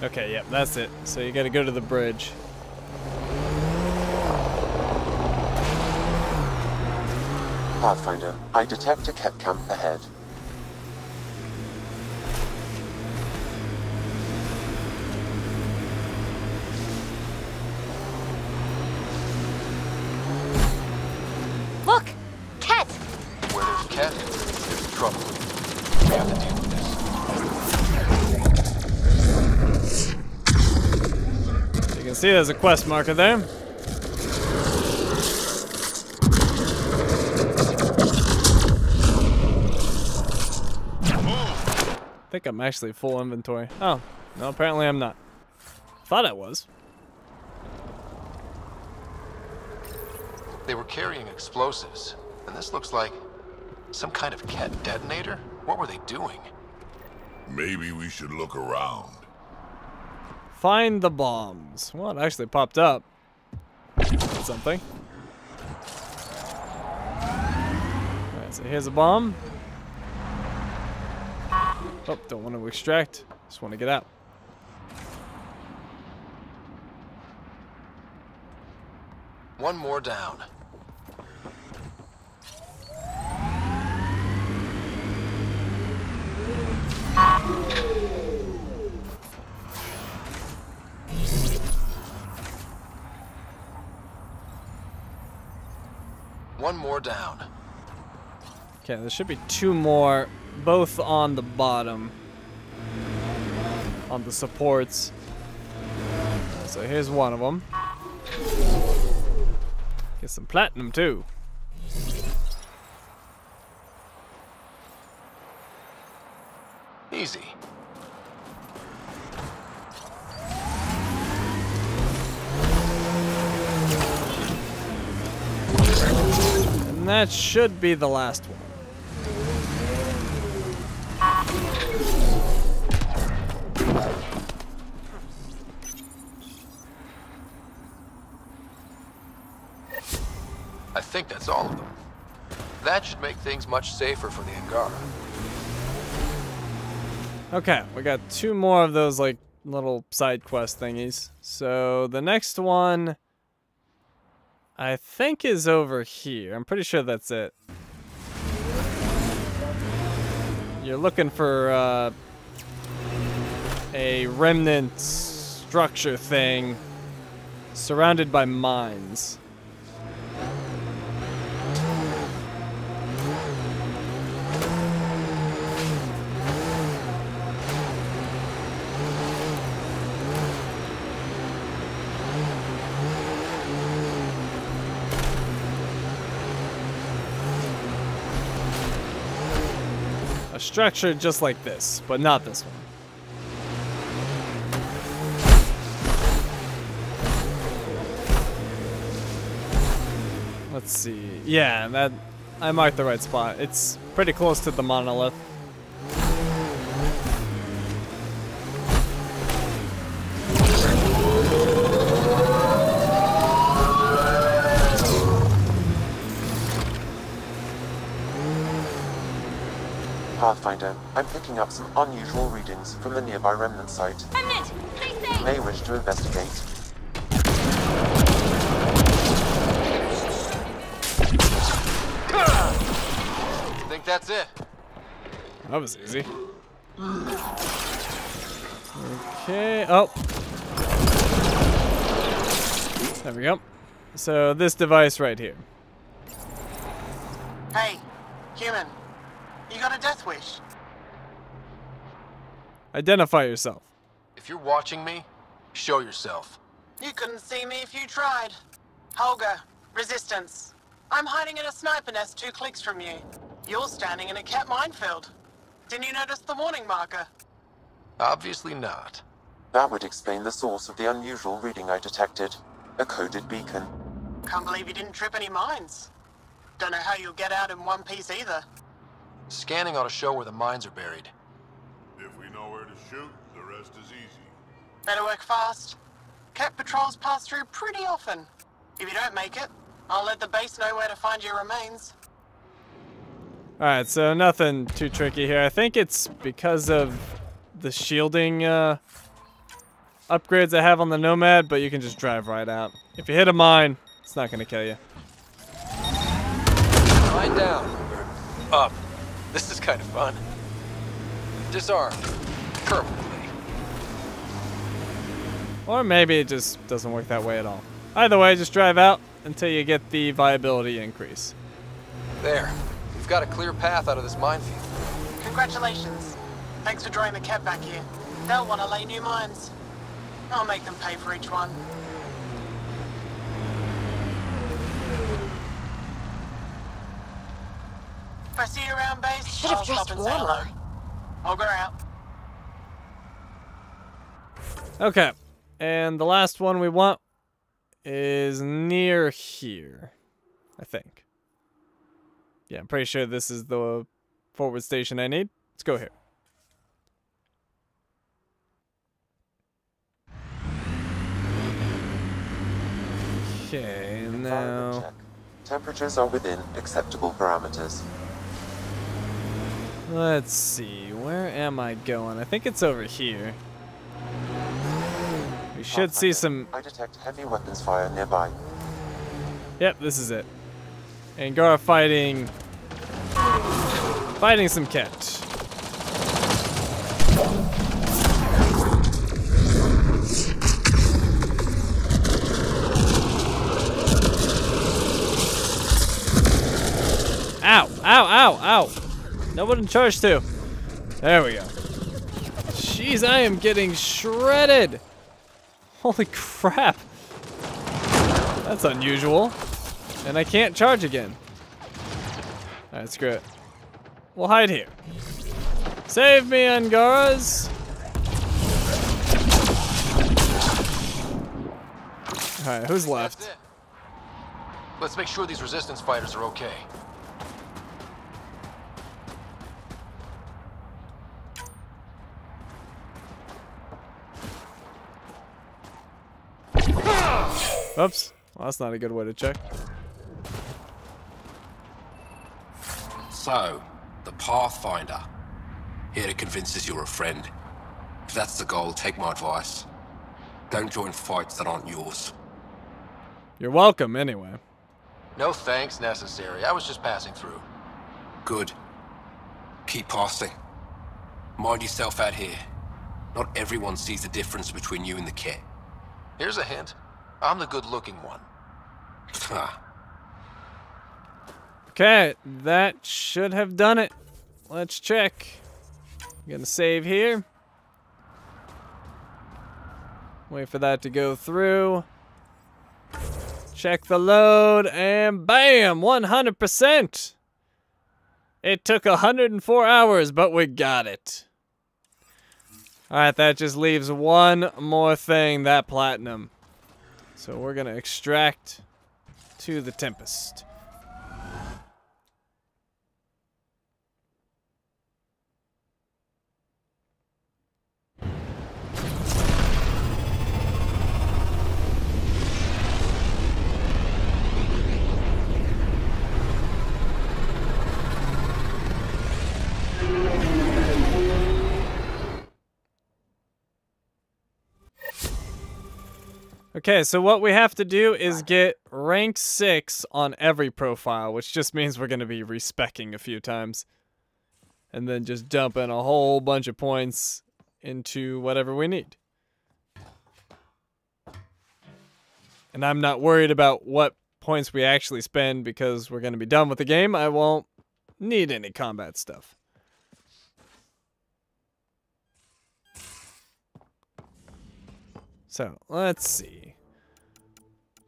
Okay, yep, that's it. So you gotta go to the bridge. Pathfinder, I detect a Kett camp ahead. Cat, there's trouble. We have to deal with this. You can see there's a quest marker there. I think I'm actually full inventory. Oh, no, apparently I'm not. Thought I was. They were carrying explosives, and this looks like some kind of cat detonator? What were they doing? Maybe we should look around. Find the bombs. Well, it actually popped up. Something. Alright, so here's a bomb. Oh, don't want to extract. Just want to get out. One more down. One more down. Okay, there should be two more, both on the bottom. On the supports. So here's one of them. Get some platinum too. Easy. And that should be the last one. I think that's all of them. That should make things much safer for the Angara. Okay, we got two more of those like little side quest thingies. So the next one I think is over here. I'm pretty sure that's it. You're looking for a remnant structure thing surrounded by mines. Structure just like this, but not this one. Let's see. Yeah, that I marked the right spot. It's pretty close to the monolith. Pathfinder, I'm picking up some unusual readings from the nearby remnant site. Remnant! Stay safe! You may wish to investigate. Think that's it? That was easy. Okay. Oh. There we go. So this device right here. Hey, human. You got a death wish? Identify yourself. If you're watching me, show yourself. You couldn't see me if you tried. Holger, Resistance. I'm hiding in a sniper nest 2 clicks from you. You're standing in a cat minefield. Didn't you notice the warning marker? Obviously not. That would explain the source of the unusual reading I detected. A coded beacon. Can't believe you didn't trip any mines. Don't know how you'll get out in one piece either. Scanning ought to show where the mines are buried. If we know where to shoot, the rest is easy. Better work fast. Cat patrols pass through pretty often. If you don't make it, I'll let the base know where to find your remains. Alright, so nothing too tricky here. I think it's because of the shielding upgrades I have on the Nomad, but you can just drive right out. If you hit a mine, it's not going to kill you. Mine down. Up. This is kind of fun. Disarmed. Permanently. Or maybe it just doesn't work that way at all. Either way, just drive out until you get the viability increase. There. We've got a clear path out of this minefield. Congratulations. Thanks for drawing the cat back here. They'll want to lay new mines. I'll make them pay for each one. If I see you around base, I'll stop and say hello. Ogre out. Okay, and the last one we want is near here, I think. Yeah, I'm pretty sure this is the forward station I need. Let's go here. Okay, now... Check. Temperatures are within acceptable parameters. Let's see, where am I going? I think it's over here. We should see some... I detect heavy weapons fire nearby. Yep, this is it. Angara fighting some cat. Ow, ow, ow, ow. No one in charge too. There we go. Jeez, I am getting shredded. Holy crap. That's unusual. And I can't charge again. Alright, screw it. We'll hide here. Save me, Angaras! Alright, who's left? Let's make sure these resistance fighters are okay. Oops. Well, that's not a good way to check. So, the Pathfinder. Here to convince us you're a friend. If that's the goal, take my advice. Don't join fights that aren't yours. You're welcome, anyway. No thanks necessary. I was just passing through. Good. Keep passing. Mind yourself out here. Not everyone sees the difference between you and the kit. Here's a hint. I'm the good-looking one. Okay, that should have done it. Let's check. I'm gonna save here. Wait for that to go through. Check the load, and bam! 100%! It took 104 hours, but we got it. Alright, that just leaves one more thing, that platinum. So we're gonna extract to the Tempest. Okay, so what we have to do is get rank 6 on every profile, which just means we're going to be respecking a few times. And then just dumping a whole bunch of points into whatever we need. And I'm not worried about what points we actually spend because we're going to be done with the game. I won't need any combat stuff. So, let's see.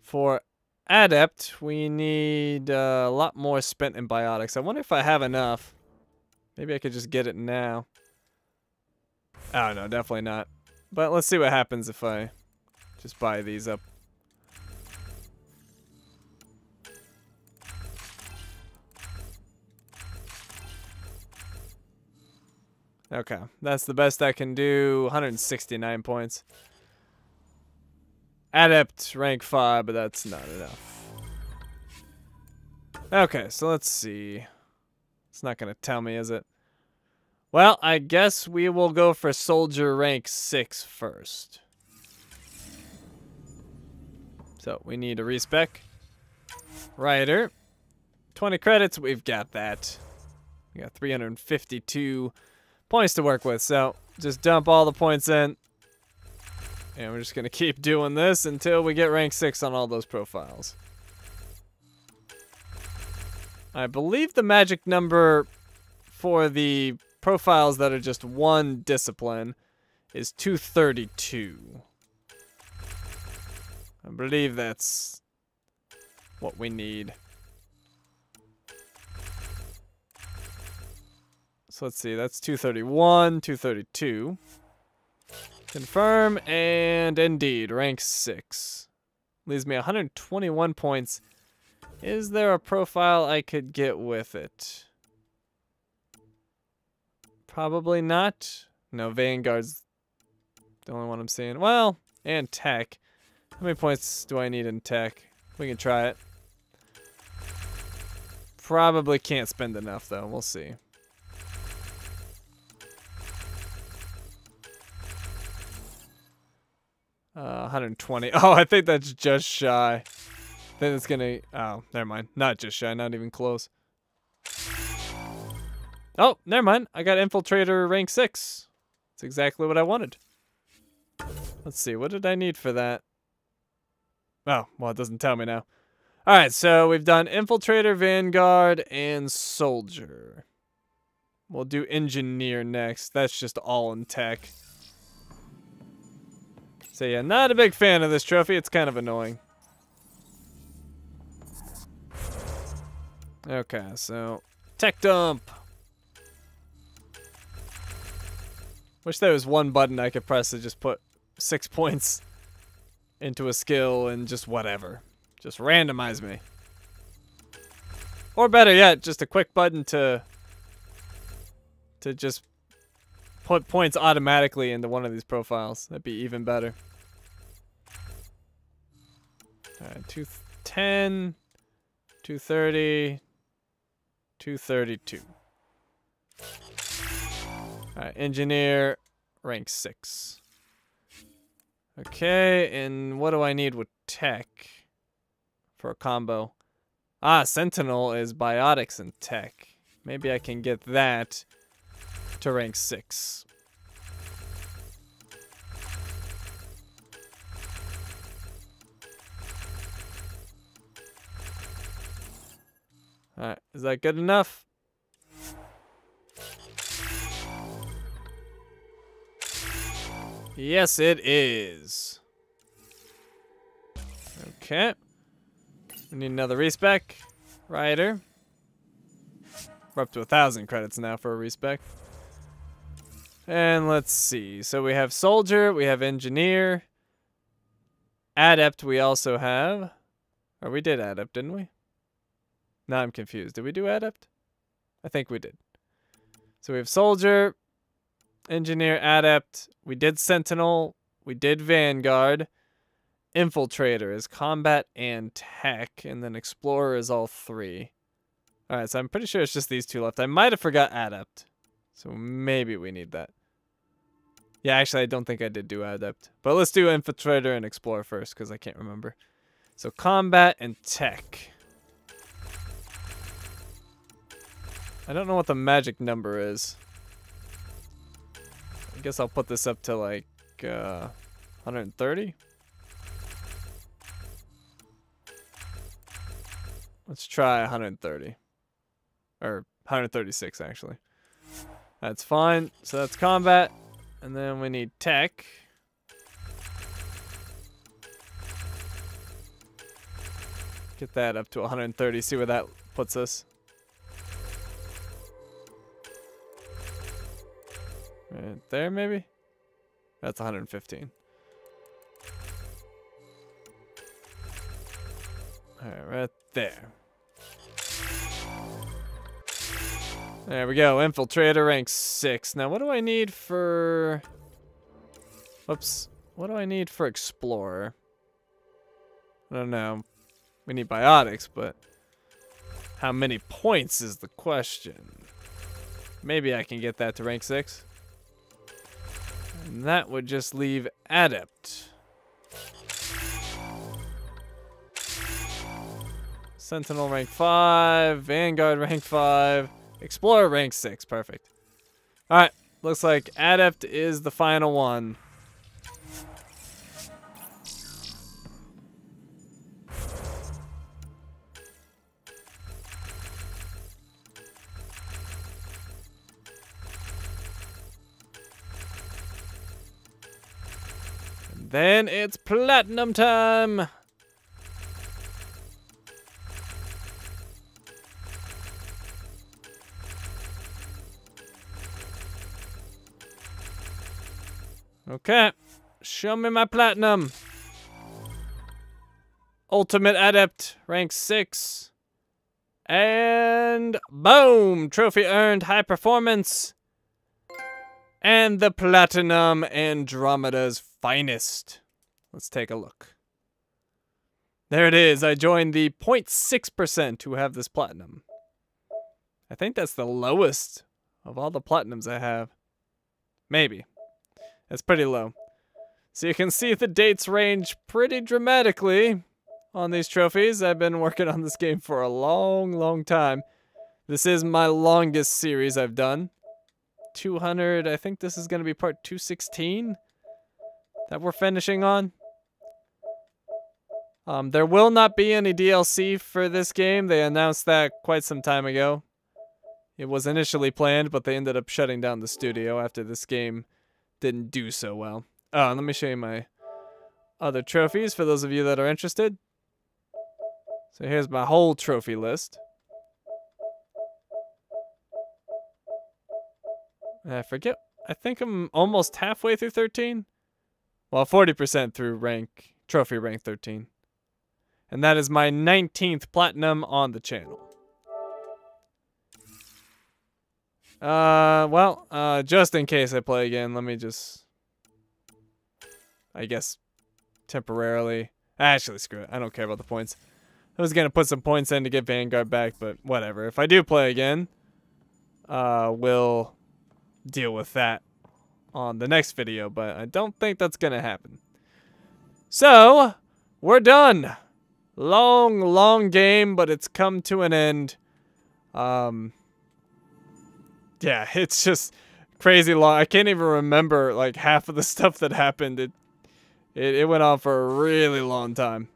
For Adept, we need a lot more spent in biotics. I wonder if I have enough. Maybe I could just get it now. Oh, no, definitely not. But let's see what happens if I just buy these up. Okay, that's the best I can do. 169 points. Adept rank 5, but that's not enough. Okay, so let's see. It's not going to tell me, is it? Well, I guess we will go for soldier rank 6 first. So we need a respec. Rider. 20 credits, we've got that. We got 352 points to work with, so just dump all the points in. And we're just going to keep doing this until we get rank 6 on all those profiles. I believe the magic number for the profiles that are just one discipline is 232. I believe that's what we need. So let's see, that's 231, 232. Confirm, and indeed, rank 6. Leaves me 121 points. Is there a profile I could get with it? Probably not. No, Vanguard's the only one I'm seeing. Well, and tech. How many points do I need in tech? We can try it. Probably can't spend enough, though. We'll see. Uh, 120. Oh, I think that's just shy. I think it's gonna... Oh, never mind. Not just shy. Not even close. Oh, never mind. I got Infiltrator Rank 6. That's exactly what I wanted. Let's see. What did I need for that? Oh, well, it doesn't tell me now. Alright, so we've done Infiltrator, Vanguard, and Soldier. We'll do Engineer next. That's just all in tech. So yeah, not a big fan of this trophy. It's kind of annoying. Okay, so tech dump. Wish there was one button I could press to just put 6 points into a skill and just whatever. Just randomize me. Or better yet, just a quick button to just put points automatically into one of these profiles. That'd be even better. Alright, 210, 230, 232. Alright, Engineer, rank 6. Okay, and what do I need with tech for a combo? Ah, Sentinel is biotics and tech. Maybe I can get that to rank 6. Alright, is that good enough? Yes, it is. Okay. We need another respec. Rider. We're up to 1,000 credits now for a respec. And let's see. So we have Soldier, we have Engineer. Adept we also have. Or we did Adept, didn't we? Now I'm confused. Did we do Adept? I think we did. So we have Soldier, Engineer, Adept. We did Sentinel. We did Vanguard. Infiltrator is combat and tech. And then Explorer is all 3. Alright, so I'm pretty sure it's just these 2 left. I might have forgot Adept. So maybe we need that. Yeah, actually, I don't think I did do Adept. But let's do Infiltrator and Explorer first, because I can't remember. So combat and tech. I don't know what the magic number is. I guess I'll put this up to like 130. Let's try 130. Or 136 actually. That's fine. So that's combat. And then we need tech. Get that up to 130. See where that puts us. Right there, maybe? That's 115. Alright, right there. There we go. Infiltrator rank 6. Now, what do I need for... Whoops. What do I need for Explorer? I don't know. We need biotics, but... How many points is the question? Maybe I can get that to rank 6. And that would just leave Adept. Sentinel rank 5. Vanguard rank 5. Explorer rank 6. Perfect. Alright. Looks like Adept is the final one. Then it's platinum time. Okay, show me my platinum. Ultimate Adept, rank 6. And boom! Trophy earned, high performance. And the platinum Andromeda's finest. Let's take a look. There it is. I joined the 0.6% who have this platinum. I think that's the lowest of all the platinums I have. Maybe. That's pretty low. So you can see the dates range pretty dramatically on these trophies. I've been working on this game for a long time. This is my longest series I've done. 200, I think this is going to be part 216 that we're finishing on. There will not be any DLC for this game. They announced that quite some time ago. It was initially planned, but they ended up shutting down the studio after this game didn't do so well. Oh, let me show you my other trophies for those of you that are interested. So here's my whole trophy list. I forget. I think I'm almost halfway through 13. Well, 40% through trophy rank 13. And that is my 19th platinum on the channel. Just in case I play again, let me just, I guess, temporarily. Actually, screw it. I don't care about the points. I was going to put some points in to get Vanguard back, but whatever. If I do play again, we'll deal with that on the next video, but I don't think that's going to happen. So, we're done. Long game, but it's come to an end. Yeah, it's just crazy long. I can't even remember like half of the stuff that happened. It went on for a really long time.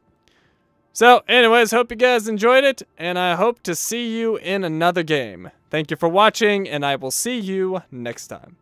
So, anyways, hope you guys enjoyed it, and I hope to see you in another game. Thank you for watching, and I will see you next time.